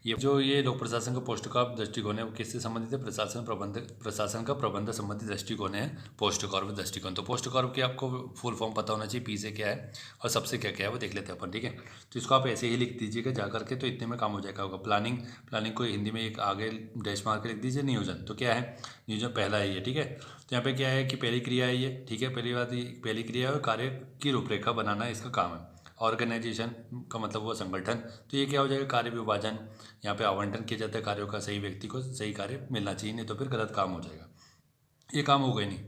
ये लोक प्रशासन का पोस्ट कॉर्प दृष्टिकोण है वो किससे संबंधित है? प्रशासन का प्रबंध संबंधित दृष्टिकोण है पोस्ट कॉर्प दृष्टिकोण। तो पोस्ट कॉर्प की आपको फुल फॉर्म पता होना चाहिए, पी से क्या है और सबसे क्या क्या है वो देख लेते हैं अपन। ठीक है, तो इसको आप ऐसे ही लिख दीजिएगा जा करके, तो इतने में काम हो जाएगा। होगा प्लानिंग को हिंदी में एक आगे डैश मार के लिख दीजिए। नियोजन तो क्या है? नियोजन पहला है ये। ठीक है, तो यहाँ पे क्या है कि पहली क्रिया है ये। ठीक है, पहली क्रिया और कार्य की रूपरेखा बनाना इसका काम है। ऑर्गेनाइजेशन का मतलब हुआ संगठन, तो ये क्या हो जाएगा? कार्य विभाजन। यहाँ पे आवंटन किया जाता है कार्यों का, सही व्यक्ति को सही कार्य मिलना चाहिए, नहीं तो फिर गलत काम हो जाएगा। ये काम हो गई नहीं।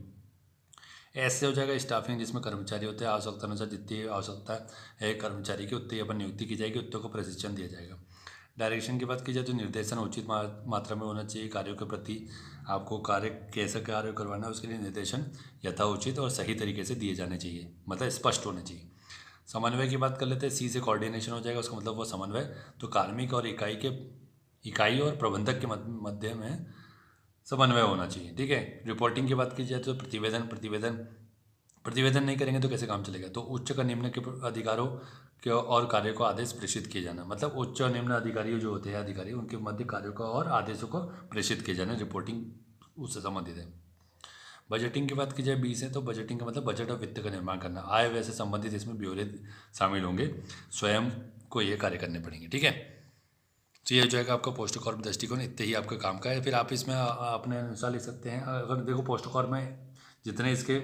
ऐसे हो जाएगा स्टाफिंग, जिसमें कर्मचारी होते हैं आवश्यकता अनुसार जितनी आवश्यकता है कर्मचारी की उतनी अपन नियुक्ति की जाएगी, उतने को प्रशिक्षण दिया जाएगा। डायरेक्शन की बात की जाए तो निर्देशन उचित मात्रा में होना चाहिए कार्यों के प्रति। आपको कार्य कैसे कार्य करवाना है उसके लिए निर्देशन यथाउचित और सही तरीके से दिए जाने चाहिए, मतलब स्पष्ट होने चाहिए। समन्वय की बात कर लेते हैं। सी से कोऑर्डिनेशन हो जाएगा, उसका मतलब वो समन्वय। तो कार्मिक और इकाई और प्रबंधक के मध्य में समन्वय होना चाहिए। ठीक है, रिपोर्टिंग की बात की जाए तो प्रतिवेदन नहीं करेंगे तो कैसे काम चलेगा? तो उच्च का निम्न के अधिकारों के और कार्यों को आदेश प्रेषित किए जाना, मतलब उच्च और निम्न अधिकारी जो होते हैं अधिकारी उनके मध्य कार्यों को और आदेशों को प्रेषित किए जाना, रिपोर्टिंग उससे संबंधित है। बजटिंग की बात की जाए 20 है, तो बजटिंग का मतलब बजट और वित्त का निर्माण करना। आय व्यय से संबंधित इसमें ब्यौरे शामिल होंगे, स्वयं को ये कार्य करने पड़ेंगे। ठीक है, तो ये हो जाएगा आपका पोस्ट कॉर्प दृष्टिकोण। इतने ही आपका काम का है। फिर आप इसमें अपने अनुसार लिख सकते हैं। अगर देखो पोस्ट कॉर्प में जितने इसके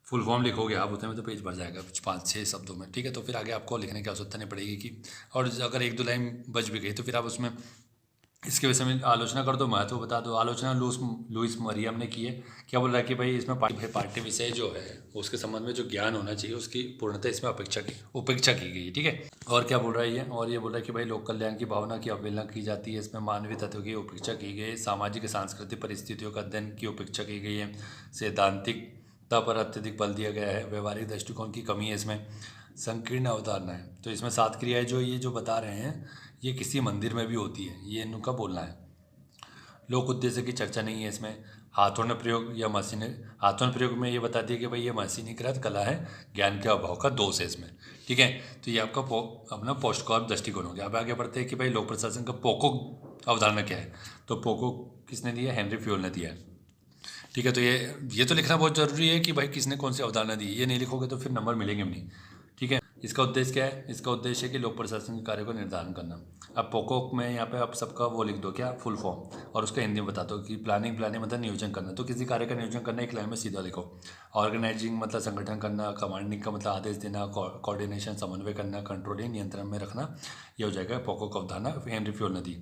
फुल फॉर्म लिखोगे आप उतने में तो पेज भर जाएगा, कुछ 5-6 शब्दों में। ठीक है, तो फिर आगे आपको लिखने की आवश्यकता नहीं पड़ेगी कि, और अगर 1-2 लाइन बच भी गई तो फिर आप उसमें इसके विषय में आलोचना कर दो, महत्व बता दो। आलोचना लुईस मरियम ने की है। क्या बोल रहा है कि भाई इसमें पाठ्य विषय जो है उसके संबंध में जो ज्ञान होना चाहिए उसकी पूर्णतः इसमें उपेक्षा की गई। ठीक है, और क्या बोल रहा है ये? और ये बोल रहा है कि भाई लोक कल्याण की भावना की अवहेलना की जाती है, इसमें मानवीय तत्व की उपेक्षा की गई है, सामाजिक सांस्कृतिक परिस्थितियों का अध्ययन की उपेक्षा की गई है, सैद्धांतिकता पर अत्यधिक बल दिया गया है, व्यवहारिक दृष्टिकोण की कमी है इसमें, संकीर्ण अवधारणा है। तो इसमें 7 क्रियाएं जो बता रहे हैं ये किसी मंदिर में भी होती है, ये इनका बोलना है। लोक उद्देश्य की चर्चा नहीं है इसमें। हाथों प्रयोग या मशीनी, हाथों प्रयोग में ये बता दिया कि भाई ये मशीनीकृत कला है, ज्ञान के अभाव का दोष है इसमें। ठीक है, तो ये आपका अपना पोस्ट कॉर्प दृष्टिकोण हो गया। अब आगे बढ़ते हैं कि भाई लोक प्रशासन का पोको अवधारणा क्या है। तो पोको किसने दिया? हेनरी फ्यूल ने दिया है। ठीक है, तो ये तो लिखना बहुत ज़रूरी है कि भाई किसने कौन सी अवधारणा दी। ये नहीं लिखोगे तो फिर नंबर मिलेंगे भी नहीं। ठीक है, इसका उद्देश्य क्या है? इसका उद्देश्य है कि लोक प्रशासन के कार्य को निर्धारण करना। अब पोको में यहाँ पे आप सबका वो लिख दो, क्या फुल फॉर्म, और उसका हिंदी में बता दो कि प्लानिंग मतलब नियोजन करना। तो किसी कार्य का नियोजन करना एक लाइन में सीधा लिखो। ऑर्गेनाइजिंग मतलब संगठन करना, कमांडिंग का मतलब आदेश देना, कोऑर्डिनेशन समन्वय करना, कंट्रोलिंग नियंत्रण में रखना, ये हो जाएगा पोको का अवधारणा। हेनरी फ्यूल ने दी,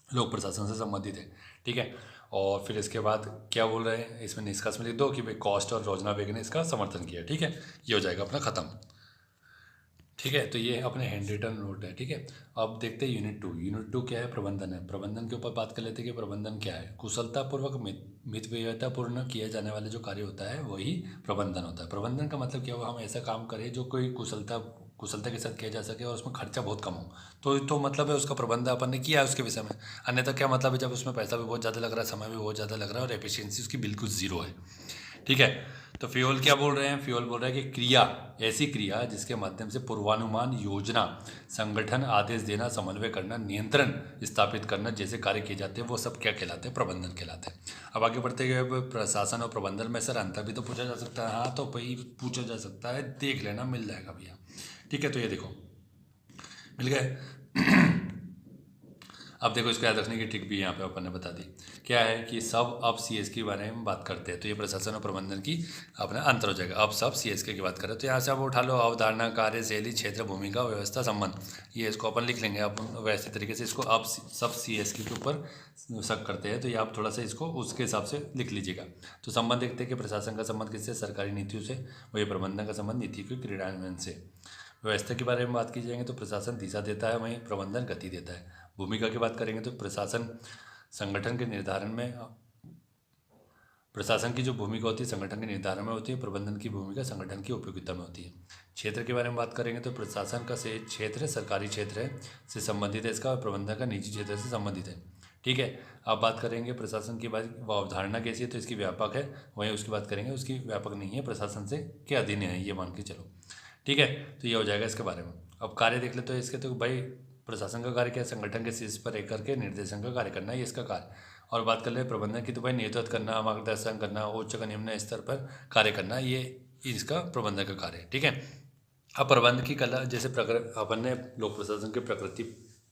लोक प्रशासन से संबंधित है। ठीक है, और फिर इसके बाद क्या बोल रहे हैं इसमें निष्कर्ष में लिख दो कि भाई कॉस्ट और रोजना बेग ने इसका समर्थन किया। ठीक है, ये हो जाएगा अपना ख़त्म। ठीक है, तो ये अपने हैंड रिटन नोट है। ठीक है, अब देखते हैं यूनिट 2। यूनिट 2 क्या है? प्रबंधन है। प्रबंधन के ऊपर बात कर लेते हैं कि प्रबंधन क्या है। कुशलतापूर्वक मितव्ययतापूर्ण किए जाने वाले जो कार्य होता है वही प्रबंधन होता है। प्रबंधन का मतलब क्या हुआ? हम ऐसा काम करें जो कोई कुशलता के साथ किया जा सके और उसमें खर्चा बहुत कम हो, तो मतलब है उसका प्रबंधन अपन ने किया है उसके विषय में। अन्यथा क्या मतलब है? जब उसमें पैसा भी बहुत ज़्यादा लग रहा है, समय भी बहुत ज़्यादा लग रहा है और एफिशिएंसी उसकी बिल्कुल ज़ीरो है। ठीक है, तो फ्यूल क्या बोल रहे हैं? फ्यूल बोल रहा है कि क्रिया, ऐसी क्रिया जिसके माध्यम से पूर्वानुमान, योजना, संगठन, आदेश देना, समन्वय करना, नियंत्रण स्थापित करना जैसे कार्य किए जाते हैं वो सब क्या कहलाते हैं? प्रबंधन कहलाते हैं। अब आगे बढ़ते गए प्रशासन और प्रबंधन में सर अंतर भी तो पूछा जा सकता है। हाँ, तो भाई पूछा जा सकता है, देख लेना, मिल जाएगा भैया। ठीक है, तो ये देखो मिल गए। अब देखो इसको याद रखने की ट्रिक भी यहाँ पे अपन ने बता दी। क्या है कि सब अब सीएस के बारे में बात करते हैं, तो ये प्रशासन और प्रबंधन की अपना अंतर हो जाएगा। अब सब सीएसके की बात करें तो यहाँ से आप उठा लो अवधारणा, कार्य शैली, क्षेत्र, भूमिका, व्यवस्था, संबंध। ये इसको अपन लिख लेंगे अपन वैसे तरीके से। इसको अब सब सीएसके के ऊपर शक करते हैं, तो ये आप थोड़ा सा इसको उसके हिसाब से लिख लीजिएगा। तो संबंध देखते हैं कि प्रशासन का संबंध किससे? सरकारी नीतियों से। वही प्रबंधन का संबंध नीति के क्रियान्वयन से। व्यवस्था के बारे में बात की जाएंगे तो प्रशासन दिशा देता है, वहीं प्रबंधन गति देता है। भूमिका की बात करेंगे तो प्रशासन संगठन के निर्धारण में प्रशासन की जो भूमिका होती है संगठन के निर्धारण में होती है, प्रबंधन की भूमिका संगठन की उपयोगिता में होती है। क्षेत्र के बारे में बात करेंगे तो प्रशासन का से क्षेत्र सरकारी क्षेत्र है से संबंधित है इसका, और प्रबंधन का निजी क्षेत्र से संबंधित है। ठीक है, अब बात करेंगे प्रशासन की बात, वो अवधारणा कैसी है तो इसकी व्यापक है, वहीं उसकी बात करेंगे उसकी व्यापक नहीं है, प्रशासन से के अधीन है ये मान के चलो। ठीक है, तो ये हो जाएगा इसके बारे में। अब कार्य देख ले तो इसके, तो भाई प्रशासन का कार्य क्या है, संगठन के शीर्ष पर रह करके निर्देशन का कार्य करना, ये इसका कार्य। और बात कर ले प्रबंधन की तो भाई नेतृत्व करना, मार्गदर्शन करना, उच्च का निम्न स्तर पर कार्य करना, ये इसका प्रबंधन का कार्य है। ठीक है, अब प्रबंध की कला, जैसे अपन ने लोक प्रशासन की प्रकृति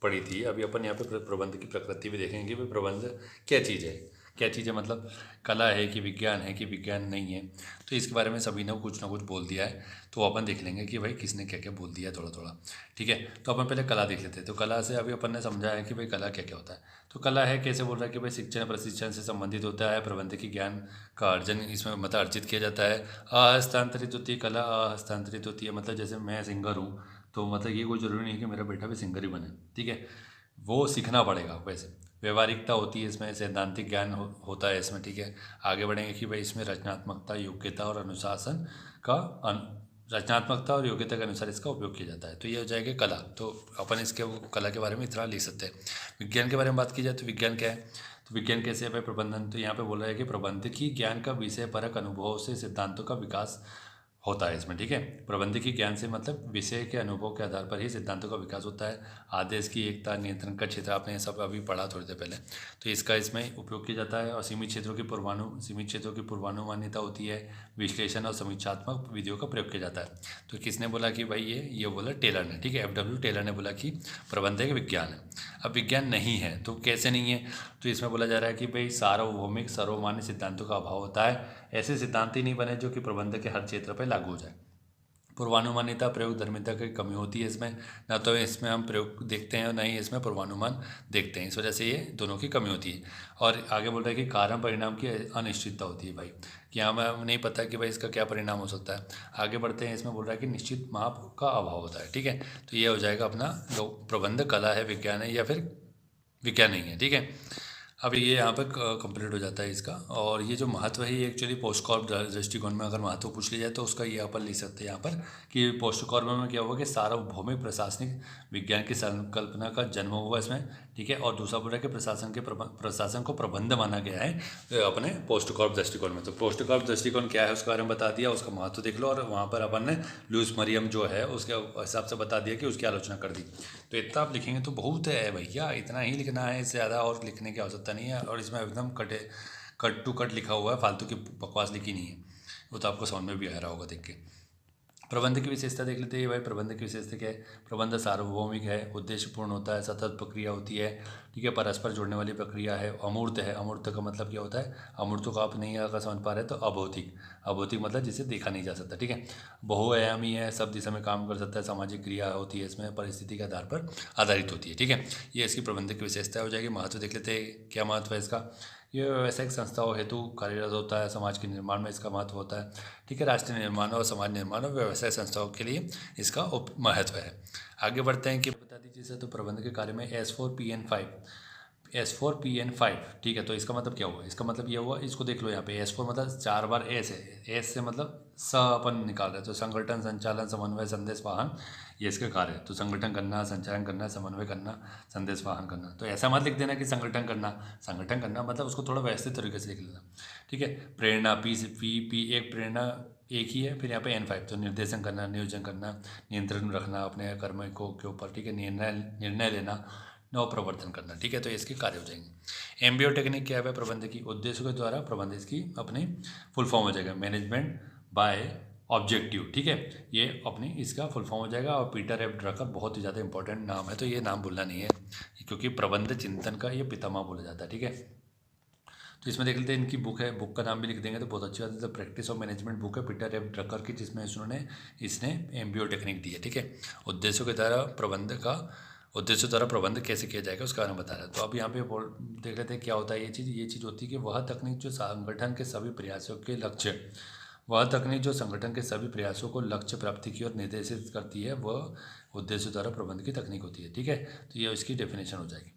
पढ़ी थी, अभी अपन यहाँ पे प्रबंध की प्रकृति भी देखेंगे कि प्रबंध क्या चीज़ है। क्या चीज़ है मतलब कला है कि विज्ञान है कि विज्ञान नहीं है, तो इसके बारे में सभी ने कुछ ना कुछ बोल दिया है, तो अपन देख लेंगे कि भाई किसने क्या क्या बोल दिया है थोड़ा थोड़ा। ठीक है, तो अपन पहले कला देख लेते हैं। तो कला से अभी अपन ने समझा है कि भाई कला क्या क्या होता है। तो कला है कैसे बोल रहा है कि भाई शिक्षण प्रशिक्षण से संबंधित होता है, प्रबंध की ज्ञान का अर्जन इसमें मतलब अर्जित किया जाता है। अहस्तांतरित होती है कला, अहस्तांतरित होती है मतलब जैसे मैं सिंगर हूँ तो मतलब ये कोई ज़रूरी नहीं कि मेरा बेटा भी सिंगर ही बने। ठीक है, वो सीखना पड़ेगा। वैसे व्यवहारिकता होती है इसमें, सैद्धांतिक ज्ञान होता है इसमें। ठीक है, आगे बढ़ेंगे कि भाई इसमें रचनात्मकता, योग्यता और अनुशासन का रचनात्मकता और योग्यता के अनुसार इसका उपयोग किया जाता है। तो ये हो जाएगा कला। तो अपन इसके कला के बारे में इतना लिख सकते हैं। विज्ञान के बारे में बात की जाए तो विज्ञान क्या है, तो विज्ञान कैसे है भाई प्रबंधन, तो यहाँ पे बोल रहा है कि प्रबंधकीय ज्ञान का विषय परक अनुभव से सिद्धांतों का विकास होता है इसमें। ठीक है, प्रबंधकीय ज्ञान से मतलब विषय के अनुभव के आधार पर ही सिद्धांतों का विकास होता है। आदेश की एकता, नियंत्रण का क्षेत्र, आपने सब अभी पढ़ा थोड़ी देर पहले, तो इसका इसमें उपयोग किया जाता है। और सीमित क्षेत्रों की पूर्वानुमानिता होती है। विश्लेषण और समीक्षात्मक विधियों का प्रयोग किया जाता है। तो किसने बोला कि भाई ये बोला टेलर ने। ठीक है, FW टेलर ने बोला कि प्रबंधक विज्ञान है। अब विज्ञान नहीं है तो कैसे नहीं है, तो इसमें बोला जा रहा है कि भाई सार्वभौमिक सर्वमान्य सिद्धांतों का अभाव होता है। ऐसे सिद्धांत ही नहीं बने जो कि प्रबंधक के हर क्षेत्र पर लागू हो जाए। पूर्वानुमानिता, प्रयोग धर्मिता की कमी होती है इसमें, ना तो इसमें हम प्रयोग देखते हैं और ना ही इसमें पूर्वानुमान देखते हैं, इस वजह से ये दोनों की कमी होती है। और आगे बोल रहा है कि कारण परिणाम की अनिश्चितता होती है भाई, कि हमें नहीं पता कि भाई इसका क्या परिणाम हो सकता है। आगे बढ़ते हैं, इसमें बोल रहा है कि निश्चित माप का अभाव होता है। ठीक है, तो ये हो जाएगा अपना प्रबंध कला है, विज्ञान है या फिर विज्ञान नहीं है। ठीक है, अब ये यहाँ पर कंप्लीट हो जाता है इसका। और ये जो महत्व है ये एक्चुअली पोस्ट कॉर्प दृष्टिकोण में अगर महत्व पूछ लिया जाए तो उसका ये अपन लिख सकते हैं यहाँ पर कि पोस्ट कॉर्प में क्या हुआ कि सार्वभौमिक प्रशासनिक विज्ञान की संकल्पना का जन्म हुआ इसमें। ठीक है, और दूसरा बोल रहा है कि प्रशासन को प्रबंध माना गया है अपने पोस्ट कॉर्प दृष्टिकोण में। तो पोस्ट कॉर्प दृष्टिकोण क्या है उसके बारे में बता दिया, उसका महत्व देख लो, और वहाँ पर अपन ने लुईस मरियम जो है उसके हिसाब से बता दिया कि उसकी आलोचना कर दी। तो इतना आप लिखेंगे तो बहुत है भैया, इतना ही लिखना है, इससे ज़्यादा और लिखने की आवश्यकता नहीं है। और इसमें एकदम कट टू कट लिखा हुआ है, फालतू की बकवास लिखी नहीं है, वो तो आपको समझ में भी आ रहा होगा देख के। प्रबंध की विशेषता देख लेते हैं भाई। प्रबंध की विशेषता क्या है, प्रबंध सार्वभौमिक है, उद्देश्यपूर्ण होता है, सतत प्रक्रिया होती है। ठीक है, परस्पर जुड़ने वाली प्रक्रिया है, अमूर्त है। अमूर्त का मतलब क्या होता है, अमूर्त को आप नहीं अगर समझ पा रहे तो अभौतिक। अभौतिक मतलब जिसे देखा नहीं जा सकता। ठीक है, बहुआयामी है, सब दिशा में काम कर सकता है, सामाजिक क्रिया होती है इसमें, परिस्थिति के आधार पर आधारित होती है। ठीक है, ये इसकी प्रबंधक की विशेषता हो जाएगी। महत्व देख लेते हैं, क्या महत्व है इसका, ये व्यावसायिक संस्थाओं हेतु कार्यरत होता है, समाज के निर्माण में इसका महत्व होता है। ठीक है, राष्ट्र निर्माण और समाज निर्माण और व्यवसाय संस्थाओं के लिए इसका महत्व है। आगे बढ़ते हैं कि बता दीजिए सर, तो प्रबंध के कार्य में S4PN5। ठीक है, तो इसका मतलब क्या हुआ, इसका मतलब ये हुआ, इसको देख लो यहाँ पे S4 मतलब 4 बार S है, S से मतलब स अपन निकाल रहे हैं। तो संगठन, संचालन, समन्वय, संदेश वाहन, ये इसके कार्य है। तो संगठन करना, संचालन करना, समन्वय करना, संदेश वाहन करना। तो ऐसा मत लिख देना कि संगठन करना मतलब उसको थोड़ा व्यवस्थित तरीके से लिख लेना। ठीक है, प्रेरणा पी एक प्रेरणा एक ही है, फिर यहाँ पे N5 तो निर्देशन करना, नियोजन करना, नियंत्रण रखना अपने कर्म को के ऊपर। ठीक है, निर्णय लेना, नव प्रवर्तन करना। ठीक है, तो इसके कार्य हो जाएंगे। एमबीओ टेक्निक क्या है प्रबंध की, उद्देश्यों के द्वारा प्रबंध, इसकी अपनी फुल फॉर्म हो जाएगा मैनेजमेंट बाय ऑब्जेक्टिव। ठीक है, ये अपनी इसका फुल फॉर्म हो जाएगा। और पीटर एफ ड्रकर बहुत ही ज़्यादा इंपॉर्टेंट नाम है, तो ये नाम भूलना नहीं है क्योंकि प्रबंध चिंतन का ये पितामह बोला जाता है। ठीक है, तो इसमें देख लेते हैं इनकी बुक है, बुक का नाम भी लिख देंगे तो बहुत अच्छी बात है। The practice of management book है पीटर एफ ड्रकर की, जिसमें इसने एमबीओ टेक्निक दी है। ठीक है, उद्देश्यों के द्वारा प्रबंध कैसे किया जाएगा उसका बारे में बता रहा है। तो अब यहाँ पे देख लेते हैं क्या होता है ये चीज़ होती है कि वह तकनीक जो संगठन के सभी प्रयासों को लक्ष्य प्राप्ति की ओर निर्देशित करती है, वह उद्देश्य द्वारा प्रबंध की तकनीक होती है। ठीक है, तो ये इसकी डेफिनेशन हो जाएगी।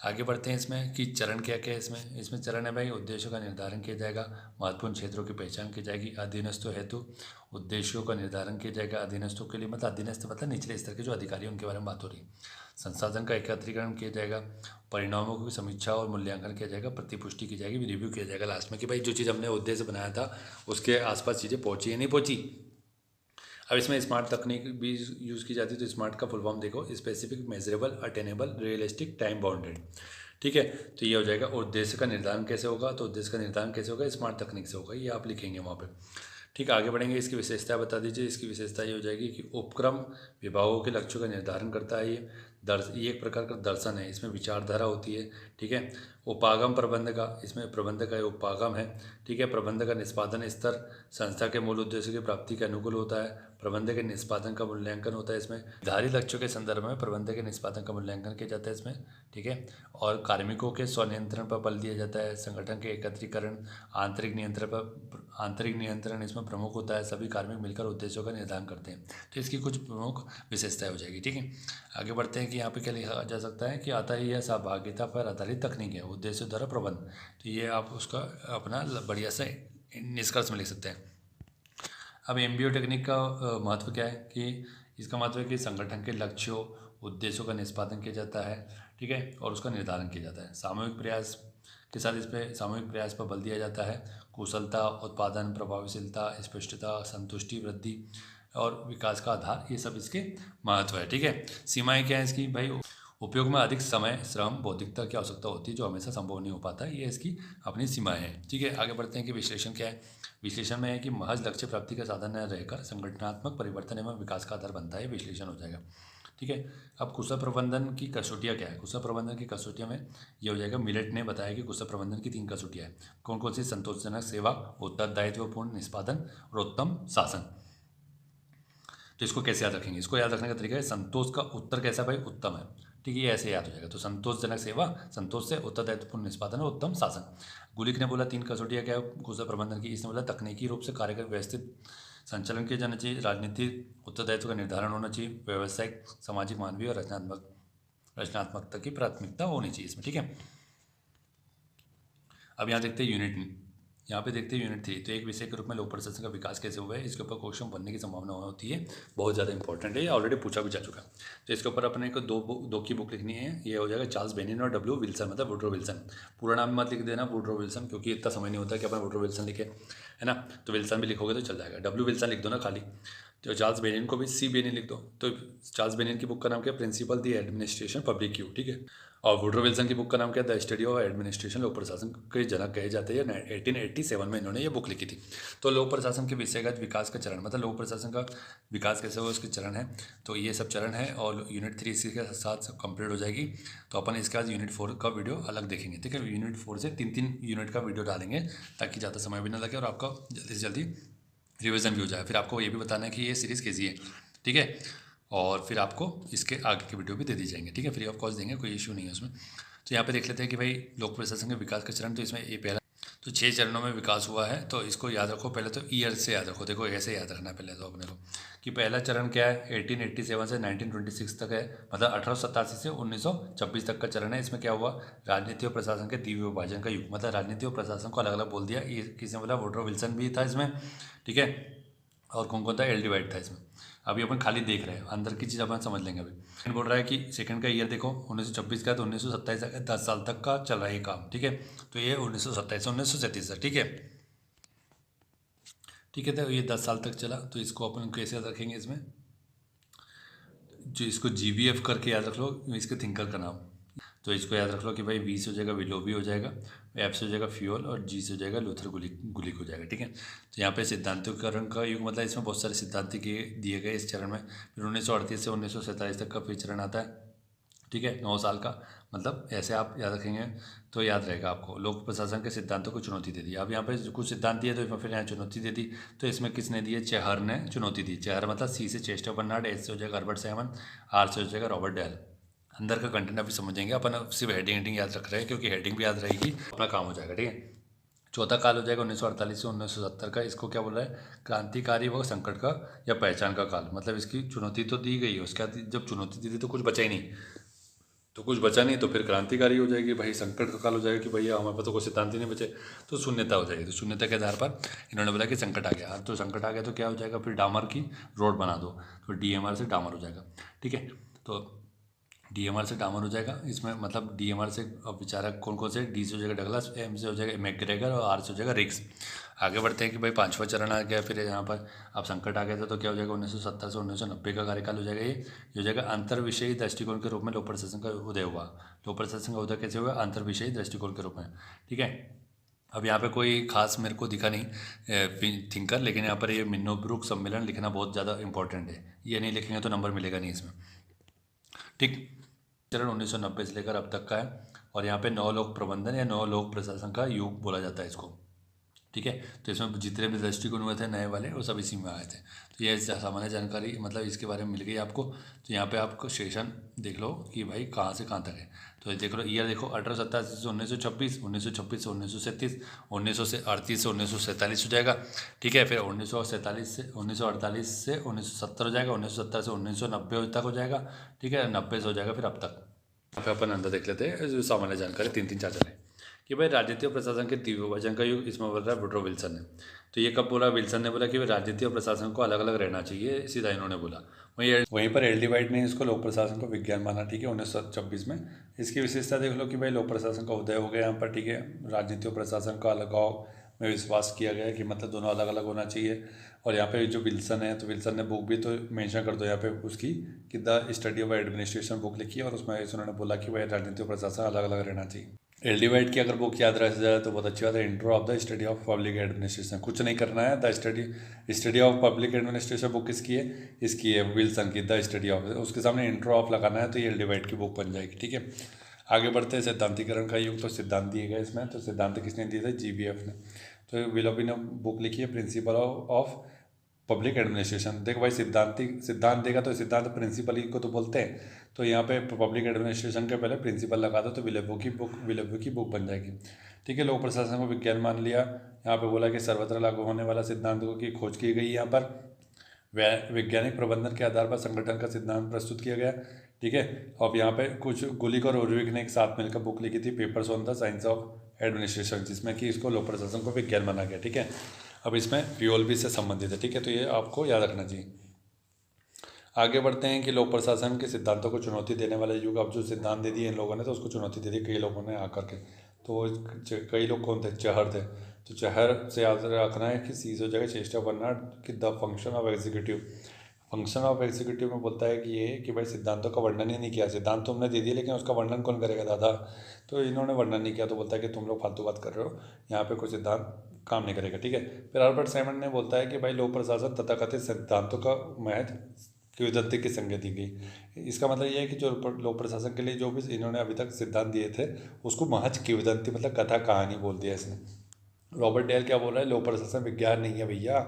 आगे बढ़ते हैं इसमें कि चरण क्या क्या है इसमें चरण है भाई, उद्देश्यों का निर्धारण किया जाएगा, महत्वपूर्ण क्षेत्रों की पहचान की जाएगी, अधीनस्थों हेतु उद्देश्यों का निर्धारण किया जाएगा। अधीनस्थों के लिए मतलब अधीनस्थ मतलब निचले स्तर के जो अधिकारी हैं उनके बारे में बात हो रही है। संसाधन का एकत्रीकरण किया जाएगा, परिणामों की समीक्षा और मूल्यांकन किया जाएगा, प्रतिपुष्टि की जाएगी, रिव्यू किया जाएगा लास्ट में कि भाई जो चीज़ हमने उद्देश्य बनाया था उसके आसपास चीज़ें पहुँची या नहीं पहुँची। अब इसमें स्मार्ट तकनीक भी यूज़ की जाती है। तो स्मार्ट का फुल फॉर्म देखो, specific, measurable, attainable, realistic, time bounded. ठीक है, तो ये हो जाएगा। उद्देश्य का निर्धारण कैसे होगा, तो उद्देश्य का निर्धारण कैसे होगा, स्मार्ट तकनीक से होगा, ये आप लिखेंगे वहाँ पे। ठीक, आगे बढ़ेंगे। इसकी विशेषता बता दीजिए। इसकी विशेषता ये हो जाएगी कि उपक्रम विभागों के लक्ष्यों का निर्धारण करता है। ये एक प्रकार का दर्शन है, इसमें विचारधारा होती है। ठीक है, उपागम प्रबंध का, इसमें प्रबंध का उपागम है। ठीक है, प्रबंध का निष्पादन स्तर संस्था के मूल उद्देश्य की प्राप्ति के अनुकूल होता है। प्रबंध के निष्पादन का मूल्यांकन होता है इसमें। निर्धारित लक्ष्यों के संदर्भ में प्रबंध के निष्पादन का मूल्यांकन किया जाता है इसमें। ठीक है, और कार्मिकों के स्वनियंत्रण पर बल दिया जाता है। संगठन के एकत्रीकरण, आंतरिक नियंत्रण इसमें प्रमुख होता है। सभी कार्मिक मिलकर उद्देश्यों का निर्धारण करते हैं। तो इसकी कुछ प्रमुख विशेषताएं हो जाएगी। ठीक है, आगे बढ़ते हैं कि यहाँ पे क्या लिखा जा सकता है कि आता ही यह सहभागिता पर आधारित तकनीक है, उद्देश्य द्वारा प्रबंध। तो ये आप उसका अपना बढ़िया से निष्कर्ष में लिख सकते हैं। अब एमबीओ टेक्निक का महत्व क्या है कि इसका महत्व है कि संगठन के लक्ष्यों, उद्देश्यों का निष्पादन किया जाता है। ठीक है, और उसका निर्धारण किया जाता है। सामूहिक प्रयास के साथ इस पर सामूहिक प्रयास पर बल दिया जाता है। कुशलता, उत्पादन, प्रभावशीलता, स्पष्टता, संतुष्टि, वृद्धि और विकास का आधार, ये सब इसके महत्व है। ठीक है, सीमाएं क्या है इसकी भाई, उपयोग में अधिक समय, श्रम, बौद्धिकता की आवश्यकता होती है जो हमेशा संभव नहीं हो पाता है। ये इसकी अपनी सीमाएं हैं। ठीक है, आगे बढ़ते हैं कि विश्लेषण क्या है। विश्लेषण में है कि महज लक्ष्य प्राप्ति का साधन न रहकर संगठनात्मक परिवर्तन एवं विकास का आधार बनता है, विश्लेषण हो जाएगा। ठीक है, अब कुशल प्रबंधन की कसौटियाँ क्या है। कुशल प्रबंधन की कसौटियों में ये हो जाएगा, मिलेट ने बताया कि कुशल प्रबंधन की 3 कसौटियाँ हैं। कौन कौन सी, संतोषजनक सेवा, उत्तरदायित्वपूर्ण निष्पादन और उत्तम शासन। तो इसको कैसे याद रखेंगे, इसको याद रखने का तरीका है, संतोष का उत्तर कैसा भाई, उत्तम है। ठीक है, ये ऐसे याद हो जाएगा। तो संतोषजनक सेवा, संतोष से उत्तरदायित्वपूर्ण निष्पादन और उत्तम शासन। गुलिक ने बोला 3 कसौटियाँ क्या है कुशल प्रबंधन की। इसने बोला तकनीकी रूप से कार्यकर व्यवस्थित संचालन किया जाना चाहिए, राजनीतिक उत्तरदायित्व का निर्धारण होना चाहिए, व्यावसायिक, सामाजिक, मानवीय और रचनात्मकता की प्राथमिकता होनी चाहिए इसमें। ठीक है, अब यहाँ देखते हैं यूनिट 3। तो एक विषय के रूप में लोक प्रशासन का विकास कैसे हुआ है, इसके ऊपर क्वेश्चन बनने की संभावना होती है, बहुत ज़्यादा इंपॉर्टेंट है, ये ऑलरेडी पूछा भी जा चुका है। तो इसके ऊपर अपने को दो की बुक लिखनी है। ये हो जाएगा चार्ल्स बेनिन और डब्ल्यू विल्सन, मतलब वुडरो विल्सन। पूरा नाम मत लिख देना वुडरो विल्सन, क्योंकि इतना समय नहीं होता कि अपन वुडरो विल्सन लिखे, है ना। तो विल्सन भी लिखोगे तो चल जाएगा, डब्ल्यू विल्सन लिख दो ना खाली। तो चार्ल्स बेनिन को भी सी बेनिन लिख दो। तो चार्ल्स बेनिन की बुक का नाम क्या है, principle the administration public you. ठीक है, और वुडरो विल्सन की बुक का नाम क्या है, द स्टडी ऑफ एडमिनिस्ट्रेशन। लोक प्रशासन के जनक कहे जाते हैं। 1887 में इन्होंने ये बुक लिखी थी। तो लोक प्रशासन के विषयगत विकास का चरण, मतलब लोक प्रशासन का विकास कैसे हुआ उसके चरण है। तो ये सब चरण है, और यूनिट 3 इसी के साथ कंप्लीट हो जाएगी। तो अपन इसके बाद यूनिट 4 का वीडियो अलग देखेंगे। ठीक है, यूनिट 4 से 3 यूनिट का वीडियो डालेंगे, ताकि ज़्यादा समय भी ना लगे और आपका जल्दी से जल्दी रिवीजन भी हो जाए। फिर आपको ये भी बताना है कि ये सीरीज़ कैसी है। ठीक है, और फिर आपको इसके आगे के वीडियो भी दे दी जाएंगे। ठीक है, फ्री ऑफ कॉस्ट देंगे, कोई इशू नहीं है उसमें। तो यहाँ पे देख लेते हैं कि भाई लोक प्रशासन के विकास का चरण। तो इसमें ये पहला, तो 6 चरणों में विकास हुआ है। तो इसको याद रखो, पहले तो ईयर से याद रखो। देखो ऐसे याद रखना है पहले तो अपने को, कि पहला चरण क्या है, 1887 से 1926 तक है, मतलब 1887 से 1926 तक का चरण है। इसमें क्या हुआ, राजनीति और प्रशासन के द्वितीय विभाजन का युग, मतलब राजनीति और प्रशासन को अलग अलग बोल दिया। ये किसने बोला, वुडरो विल्सन भी था इसमें। ठीक है, और कौन कौन था, एल डिवाइड था इसमें। अभी अपन खाली देख रहे हैं, अंदर की चीज़ अपन समझ लेंगे। अभी बोल रहा है कि सेकंड का ईयर देखो, 1926 का, तो 1927 तक 10 साल तक का चल रहा है ये काम। ठीक है, तो ये 1927 से 1937 तक। ठीक है, तो ये 10 साल तक चला। तो इसको अपन कैसे याद रखेंगे, इसमें जो इसको GVF करके याद रख लो, इसके थिंकर का नाम। तो इसको याद रख लो कि भाई V से हो जाएगा विलोबी हो जाएगा, F से हो जाएगा फ्यूल, और G से हो जाएगा लूथर गुलिक हो जाएगा। ठीक है, तो यहाँ पे सिद्धांतिकरण का युग, मतलब इसमें बहुत सारे सिद्धांत दिए गए इस चरण में। फिर 1938 से 1947 तक का फिर चरण आता है। ठीक है, 9 साल का, मतलब ऐसे आप याद रखेंगे तो याद रहेगा आपको। लोक प्रशासन के सिद्धांतों को चुनौती दे दी। अब यहाँ पे कुछ सिद्धांत दिए, तो इसमें फिर यहाँ चुनौती दे दी। तो इसमें किसने दी है, चेहर ने चुनौती दी। चेहर मतलब C से चेस्टर बर्नार्ड, S से हो जाएगा हर्बर्ट साइमन, R से हो जाएगा रॉबर्ट डेल। अंदर का कंटेंट अभी समझेंगे अपन, सिर्फ हेडिंग याद रख रहे हैं, क्योंकि हेडिंग भी याद रहेगी, अपना काम हो जाएगा। ठीक है, चौथा काल हो जाएगा 1948 से 1970 का। इसको क्या बोल रहा है, क्रांतिकारी व संकट का या पहचान का काल। मतलब इसकी चुनौती तो दी गई है, उसके बाद जब चुनौती दी थी तो कुछ बचा ही नहीं। तो कुछ बचा नहीं, तो फिर क्रांतिकारी हो जाएगी भाई, संकट का काल हो जाएगा कि भैया हमारे पास तो कोई सिद्धांत ही नहीं बचे, तो शून्यता हो जाएगी। तो शून्यता के आधार पर इन्होंने बोला कि संकट आ गया। तो संकट आ गया तो क्या हो जाएगा, फिर डामर की रोड बना दो, तो डीएमआर से डामर हो जाएगा। ठीक है, तो डीएमआर से डामर हो जाएगा। इसमें मतलब डीएमआर से अब बेचारा कौन कौन से, डी से हो जाएगा डगलस, एम से हो जाएगा मैकग्रेगर और आर से हो जाएगा रिक्स। आगे बढ़ते हैं कि भाई पांचवा चरण आ गया, फिर यहाँ पर अब संकट आ गया था, तो क्या हो जाएगा 1970 से 1990 का कार्यकाल हो जाएगा। ये हो जाएगा अंतर विषयी दृष्टिकोण के रूप में लोक प्रशासन का उदय हुआ। लोक प्रशासन का उदय कैसे हुआ, अंतर विषयी दृष्टिकोण के रूप में। ठीक है, अब यहाँ पे कोई खास मेरे को दिखा नहीं थिंकर, लेकिन यहाँ पर ये मिन्नोब्रुक सम्मेलन लिखना बहुत ज़्यादा इंपॉर्टेंट है, ये नहीं लिखेंगे तो नंबर मिलेगा नहीं इसमें। ठीक, चरण 1990 से लेकर अब तक का है, और यहाँ पे नौ लोक प्रबंधन या नौ लोक प्रशासन का युग बोला जाता है इसको। ठीक है, तो इसमें जितने भी दृष्टिकोण हुए थे नए वाले, वो सब इसी में आए थे। तो ये सामान्य जानकारी मतलब इसके बारे में मिल गई आपको। तो यहाँ पे आपको सेशन देख लो कि भाई कहाँ से कहाँ तक है। तो ये देख लो, ईयर देखो 1887 से 1926, 1926 से 1937, 1938 से 1947 हो जाएगा। ठीक है, फिर 1947 से 1948 से 1970 हो जाएगा, 1970 से 1990 तक हो जाएगा। ठीक है, 90 से हो जाएगा फिर अब तक। यहाँ पे अपन अंदर देख लेते हैं जो सामान्य जानकारी 3-3 4 है कि भाई राजनीति और प्रशासन के द्विभाजन का युग, इसमें बोल रहा है वुड्रो विल्सन ने। तो ये कब बोला, विल्सन ने बोला कि भाई राजनीति और प्रशासन को अलग अलग रहना चाहिए, सीधा इन्होंने बोला। वहीं पर एल डी वाइट ने इसको लोक प्रशासन को विज्ञान माना। ठीक है, 1926 में। इसकी विशेषता देख लो कि भाई लोक प्रशासन का उदय हो गया यहाँ पर। ठीक है, राजनीति और प्रशासन का अलगाव में विश्वास किया गया कि मतलब दोनों अलग अलग होना चाहिए। और यहाँ पे जो विल्सन है, तो विल्सन ने बुक भी तो मेंशन कर दो यहाँ पे उसकी कि the study of administration book लिखी है, और उसमें उन्होंने बोला कि भाई राजनीति और प्रशासन अलग अलग रहना चाहिए। एल डी वाइट की अगर बुक याद रह जाए तो बहुत अच्छी बात है, intro of the study of public administration. कुछ नहीं करना है, the study of public administration book किसकी है, इसकी है विल्सन की, द स्टडी ऑफ। उसके सामने इंट्रो ऑफ लगाना है तो ये एल डी वाइट की बुक बन जाएगी। ठीक है, आगे बढ़ते हैं सिद्धांतीकरण का युग। तो सिद्धांत दिए गए इसमें, तो सिद्धांत किसने दिए थे, जीबीएफ ने। तो विलोबी ने बुक लिखी है प्रिंसिपल ऑफ पब्लिक एडमिनिस्ट्रेशन। देखो भाई, सिद्धांत देगा तो सिद्धांत प्रिंसिपल ही को तो बोलते हैं, तो यहाँ पे पब्लिक एडमिनिस्ट्रेशन के पहले प्रिंसिपल लगा दो तो विलेबो की बुक बन जाएगी। ठीक है, लोक प्रशासन को विज्ञान मान लिया। यहाँ पे बोला कि सर्वत्र लागू होने वाला सिद्धांतों की खोज की गई। यहाँ पर वैज्ञानिक प्रबंधन के आधार पर संगठन का सिद्धांत प्रस्तुत किया गया। ठीक है, अब यहाँ पे कुछ गुलिक और उर्विक ने एक साथ मिलकर बुक लिखी थी, papers on the science of administration, जिसमें कि इसको लोक प्रशासन को विज्ञान माना गया। ठीक है, अब इसमें पीओएलबी से संबंधित है। ठीक है, तो ये आपको याद रखना चाहिए। आगे बढ़ते हैं कि लोक प्रशासन के सिद्धांतों को चुनौती देने वाले युग। अब जो सिद्धांत दे दिए इन लोगों ने, तो उसको चुनौती दे दी कई लोगों ने आकर के। तो कई लोग कौन थे, चहर थे। तो चहर से याद रखना है कि सी हो जाएगा चेस्टर बर्नार्ड कि the function of executive. Function of executive में बोलता है कि ये कि भाई सिद्धांतों का वर्णन ही नहीं किया। सिद्धांत तुमने दे दिए लेकिन उसका वर्णन कौन करेगा दादा, तो इन्होंने वर्णन नहीं किया, तो बोलता है कि तुम लोग फालतू बात कर रहे हो, यहाँ पे कोई सिद्धांत काम नहीं करेगा। ठीक है, फिर अल्बर्ट साइमन ने बोलता है कि भाई लोक प्रशासन तथाकथित सिद्धांतों का महत्व किंवदंती की संज्ञा दी गई। इसका मतलब ये है कि जो लोक प्रशासन के लिए जो भी इन्होंने अभी तक सिद्धांत दिए थे उसको महज किंवदंती मतलब कथा कहानी बोल दिया इसने। रॉबर्ट डेल क्या बोल रहा है, लोक प्रशासन विज्ञान नहीं है भैया।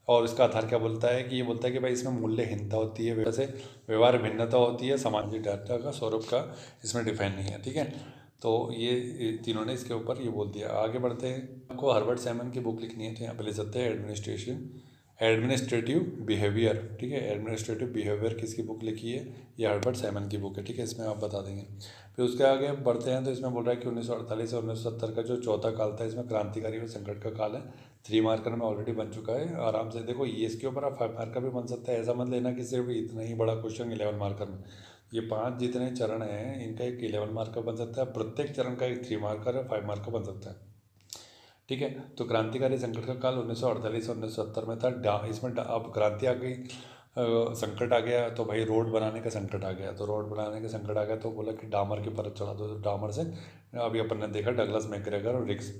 और इसका आधार क्या बोलता है कि ये बोलता है कि भाई इसमें मूल्यहीनता होती है, वैसे व्यवहार भिन्नता होती है, सामाजिक डाटा का स्वरूप का इसमें डिफाइन नहीं है। ठीक है, तो ये तीनों ने इसके ऊपर ये बोल दिया। आगे बढ़ते हैं, आपको हर्बर्ट साइमन की बुक लिखनी है, तो यहाँ पे ले सकते हैं एडमिनिस्ट्रेटिव बिहेवियर। ठीक है, एडमिनिस्ट्रेटिव बिहेवियर किसकी बुक लिखी है, ये हर्बर्ट साइमन की बुक है। ठीक है, इसमें आप बता देंगे। फिर उसके आगे बढ़ते हैं, तो इसमें बोल रहा है कि 1948 से 1970 का जो चौथा काल था, इसमें क्रांतिकारी और संकट का काल है। 3 मार्कर में ऑलरेडी बन चुका है, आराम से देखो। ये इसके ऊपर आप 5 मार्कर भी बन सकता है, ऐसा मत लेना कि सिर्फ इतना ही बड़ा क्वेश्चन 11 मार्कर में। ये 5 जितने चरण हैं इनका एक 11 मार्कर बन सकता है, प्रत्येक चरण का एक 3 मार्कर है, 5 मार्कर बन सकता है। ठीक है, तो क्रांतिकारी संकट का काल 1948 और 1970 में था। इसमें अब क्रांति आ गई, संकट आ गया, तो भाई रोड बनाने का संकट आ गया। तो रोड बनाने का संकट आ गया तो बोला कि डामर की परत चढ़ा दो। तो डामर से अभी अपन ने देखा डगलस मैकग्रेगर और रिक्स।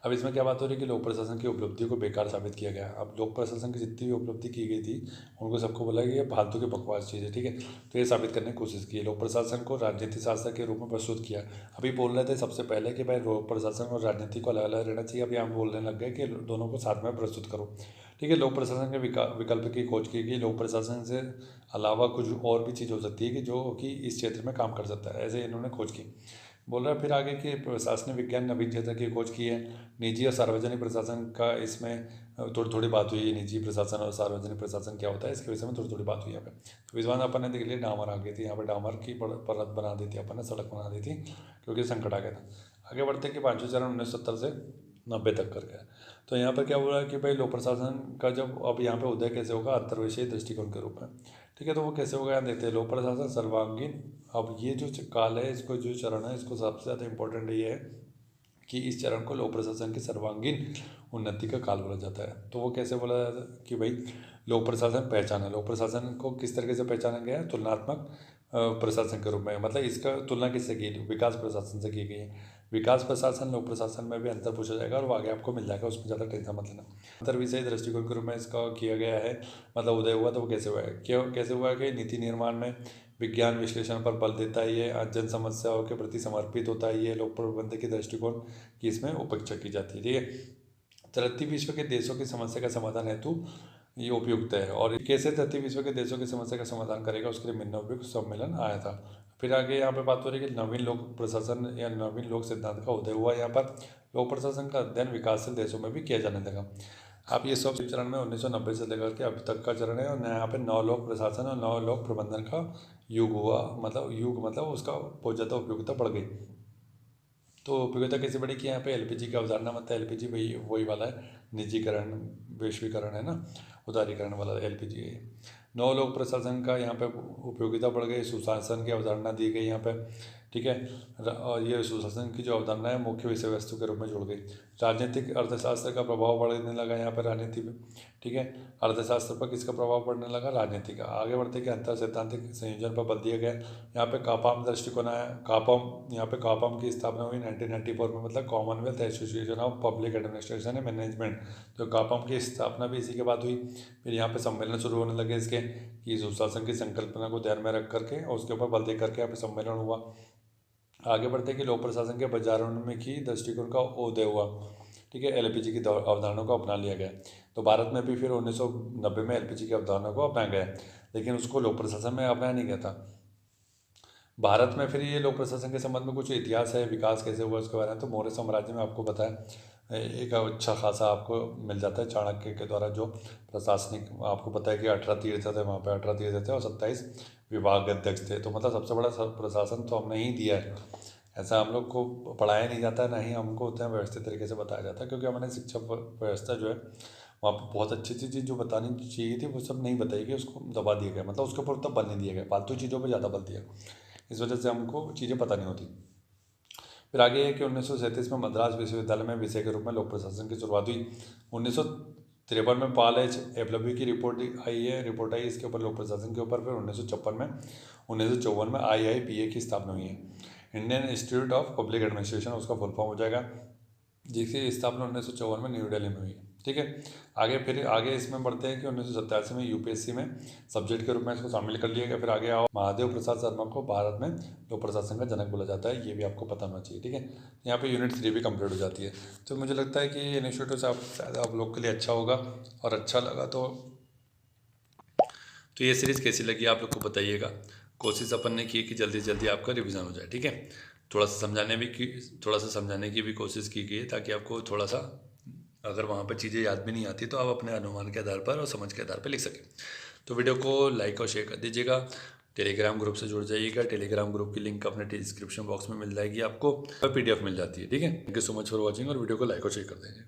अब इसमें क्या बात हो रही है कि लोक प्रशासन की उपलब्धियों को बेकार साबित किया गया। अब लोक प्रशासन की जितनी भी उपलब्धि की गई थी उनको सबको बोला कि ये फालतू की बकवास चीज़ है। ठीक है, तो ये साबित करने की कोशिश की। लोक प्रशासन को राजनीति शास्त्र के रूप में प्रस्तुत किया। अभी बोल रहे थे सबसे पहले कि भाई लोक प्रशासन और राजनीति को अलग अलग रहना चाहिए, अभी हम बोलने लग गए कि दोनों को साथ में प्रस्तुत करो। ठीक है, लोक प्रशासन के विकल्प की खोज की गई। लोक प्रशासन से अलावा कुछ और भी चीज़ हो सकती है कि जो कि इस क्षेत्र में काम कर सकता है, ऐसे इन्होंने खोज की। बोल रहा है फिर आगे कि प्रशासनिक विज्ञान नवीन क्षेत्र की खोज की है। निजी और सार्वजनिक प्रशासन का इसमें थोड़ी थोड़ी बात हुई है। निजी प्रशासन और सार्वजनिक प्रशासन क्या होता है इसके विषय में थोड़ी थोड़ी बात हुई यहाँ पे। तो इस बार अपन ने देख लिया डामर आ गई थी, यहाँ पे डामर की परत बना दी थी अपन ने, सड़क बना दी थी क्योंकि संकट आ गया था। आगे बढ़ते कि 5वां चरण 1970 से 90 तक कर गया। तो यहाँ पर क्या हो रहा है कि भाई लोक प्रशासन का जब अब यहाँ पे उदय कैसे होगा, अंतर्विषयी दृष्टिकोण के रूप में, ठीक है। तो वो कैसे होगा यहाँ देखते हैं। लोक प्रशासन सर्वांगीण, अब ये जो काल है, इसको जो चरण है, इसको सबसे ज़्यादा इंपॉर्टेंट ये है कि इस चरण को लोक प्रशासन की सर्वांगीण उन्नति का काल बोला जाता है। तो वो कैसे बोला जाता है कि भाई लोक प्रशासन पहचान है। लोक प्रशासन को किस तरीके से पहचाना गया है, तुलनात्मक प्रशासन के रूप में, मतलब इसका तुलना किससे की, विकास प्रशासन से की गई है। विकास प्रशासन लोक प्रशासन में भी अंतर पूछा जाएगा और वो आगे आपको मिल जाएगा, उसमें ज़्यादा टेंशन मत लेना। अंतर्विषयी दृष्टिकोण के रूप में इसका किया गया है, मतलब उदय हुआ। तो वो कैसे हुआ है, क्यों कैसे हुआ है कि नीति निर्माण में विज्ञान विश्लेषण पर बल देता है, ये जन समस्याओं के प्रति समर्पित होता है, ये लोक प्रबंधन की दृष्टिकोण की इसमें उपेक्षा की जाती है, ठीक है। तृतीय विश्व के देशों की समस्या का समाधान हेतु ये उपयुक्त है। और कैसे तृतीय विश्व के देशों की समस्या का समाधान करेगा, उसके लिए निम्नलिखित सम्मेलन आया था। फिर आगे यहाँ पे बात हो रही है कि नवीन लोक प्रशासन या नवीन लोक सिद्धांत का उदय हुआ। यहाँ पर लोक प्रशासन का अध्ययन विकासशील देशों में भी किया जाने लगा। आप ये सब चरण में 1990 से लेकर के अब तक का चरण है। और यहाँ पे 9 लोक प्रशासन और 9 लोक प्रबंधन का युग हुआ, मतलब उसका बहुत ज़्यादा उपयोगिता बढ़ गई। तो उपयोगिता कैसे बढ़ी कि यहाँ पे एलपीजी की अवधारणा, मतलब एलपीजी वही वाला है, निजीकरण वैश्वीकरण है ना, उदारीकरण वाला एलपीजी है। 9 लोक प्रशासन का यहाँ पे उपयोगिता बढ़ गई। सुशासन की अवधारणा दी गई यहाँ पे, ठीक है। और ये सुशासन की जो अवधारणा है मुख्य विषय वस्तु के रूप में जुड़ गई। राजनीतिक अर्थशास्त्र का प्रभाव बढ़ने लगा यहाँ पर राजनीति पे, ठीक है। अर्थशास्त्र पर किसका प्रभाव पड़ने लगा, राजनीति का। आगे बढ़ते कि अंतर सैद्धांतिक संयोजन पर बल दिया गया। यहाँ पे कापाम दृष्टिकोण आया। यहाँ पे कापाम की स्थापना हुई 1994 में, मतलब Commonwealth association of public administration and management. तो कापाम की स्थापना भी इसी के बाद हुई। फिर यहाँ पे सम्मेलन शुरू होने लगे इसके, कि सुशासन की संकल्पना को ध्यान में रख करके और उसके ऊपर बल दे करके यहाँ पे सम्मेलन हुआ। आगे बढ़ते कि लोक प्रशासन के बाजारों की दृष्टिकोण का उदय हुआ, ठीक है। एलपीजी की अवधारणा को अपना लिया गया। तो भारत में भी फिर 1990 में एलपीजी की अवधारणा को अपनाया गया, लेकिन उसको लोक प्रशासन में अपनाया नहीं गया था। भारत में फिर ये लोक प्रशासन के संबंध में कुछ इतिहास है, विकास कैसे हुआ उसके बारे में। तो मौर्य साम्राज्य में आपको पता है एक अच्छा खासा आपको मिल जाता है चाणक्य के द्वारा, जो प्रशासनिक, आपको पता है कि 18 तीर्थ थे वहाँ पे, 18 तीर्थ थे और 27 विभाग अध्यक्ष थे। तो मतलब सबसे बड़ा प्रशासन तो हमने ही दिया है। ऐसा हम लोग को पढ़ाया नहीं जाता है, ना ही हमको उतना व्यवस्थित तरीके से बताया जाता है, क्योंकि हमारे शिक्षा व्यवस्था जो है वहाँ पर बहुत अच्छी अच्छी चीज़ जो बतानी चाहिए थी वो सब नहीं बताई गई, उसको दबा दिया गया, मतलब उसके ऊपर उतना बल नहीं दिया गया, फालतू चीज़ों पर ज़्यादा बल दिया। इस वजह से हमको चीज़ें पता नहीं होती। फिर आगे है कि 1937 में मद्रास विश्वविद्यालय में विषय के रूप में लोक प्रशासन की शुरुआत हुई। 1953 में पाल एच एपलबी की रिपोर्ट आई इसके ऊपर, लोक प्रशासन के ऊपर। फिर 1954 में IIPA की स्थापना हुई है, Indian institute of public administration, उसका फुल फॉर्म हो जाएगा, जिसकी स्थापना 1954 में न्यू दिल्ली में हुई, ठीक है। आगे इसमें बढ़ते हैं कि 1987 में यूपीएससी में सब्जेक्ट के रूप में इसको शामिल कर लिया गया। फिर आगे आओ, महादेव प्रसाद शर्मा को भारत में लोक प्रशासन का जनक बोला जाता है, ये भी आपको पता होना चाहिए, ठीक है। यहाँ पे यूनिट 3 भी कंप्लीट हो जाती है। तो मुझे लगता है कि ये इनिशिएटिव से शायद आप लोग के लिए अच्छा होगा, और अच्छा लगा तो ये सीरीज़ कैसी लगी आप लोग को बताइएगा। कोशिश अपन ने की कि जल्दी से जल्दी आपका रिवीजन हो जाए, ठीक है। थोड़ा सा समझाने की भी कोशिश की गई है, ताकि आपको थोड़ा सा, अगर वहाँ पर चीज़ें याद भी नहीं आती तो आप अपने अनुमान के आधार पर और समझ के आधार पर लिख सकें। तो वीडियो को लाइक और शेयर कर दीजिएगा। टेलीग्राम ग्रुप से जुड़ जाइएगा। टेलीग्राम ग्रुप की लिंक अपने डिस्क्रिप्शन बॉक्स में मिल जाएगी, आपको PDF मिल जाती है, ठीक है। Thank you so much for watching, और वीडियो को लाइक और शेयर कर देंगे।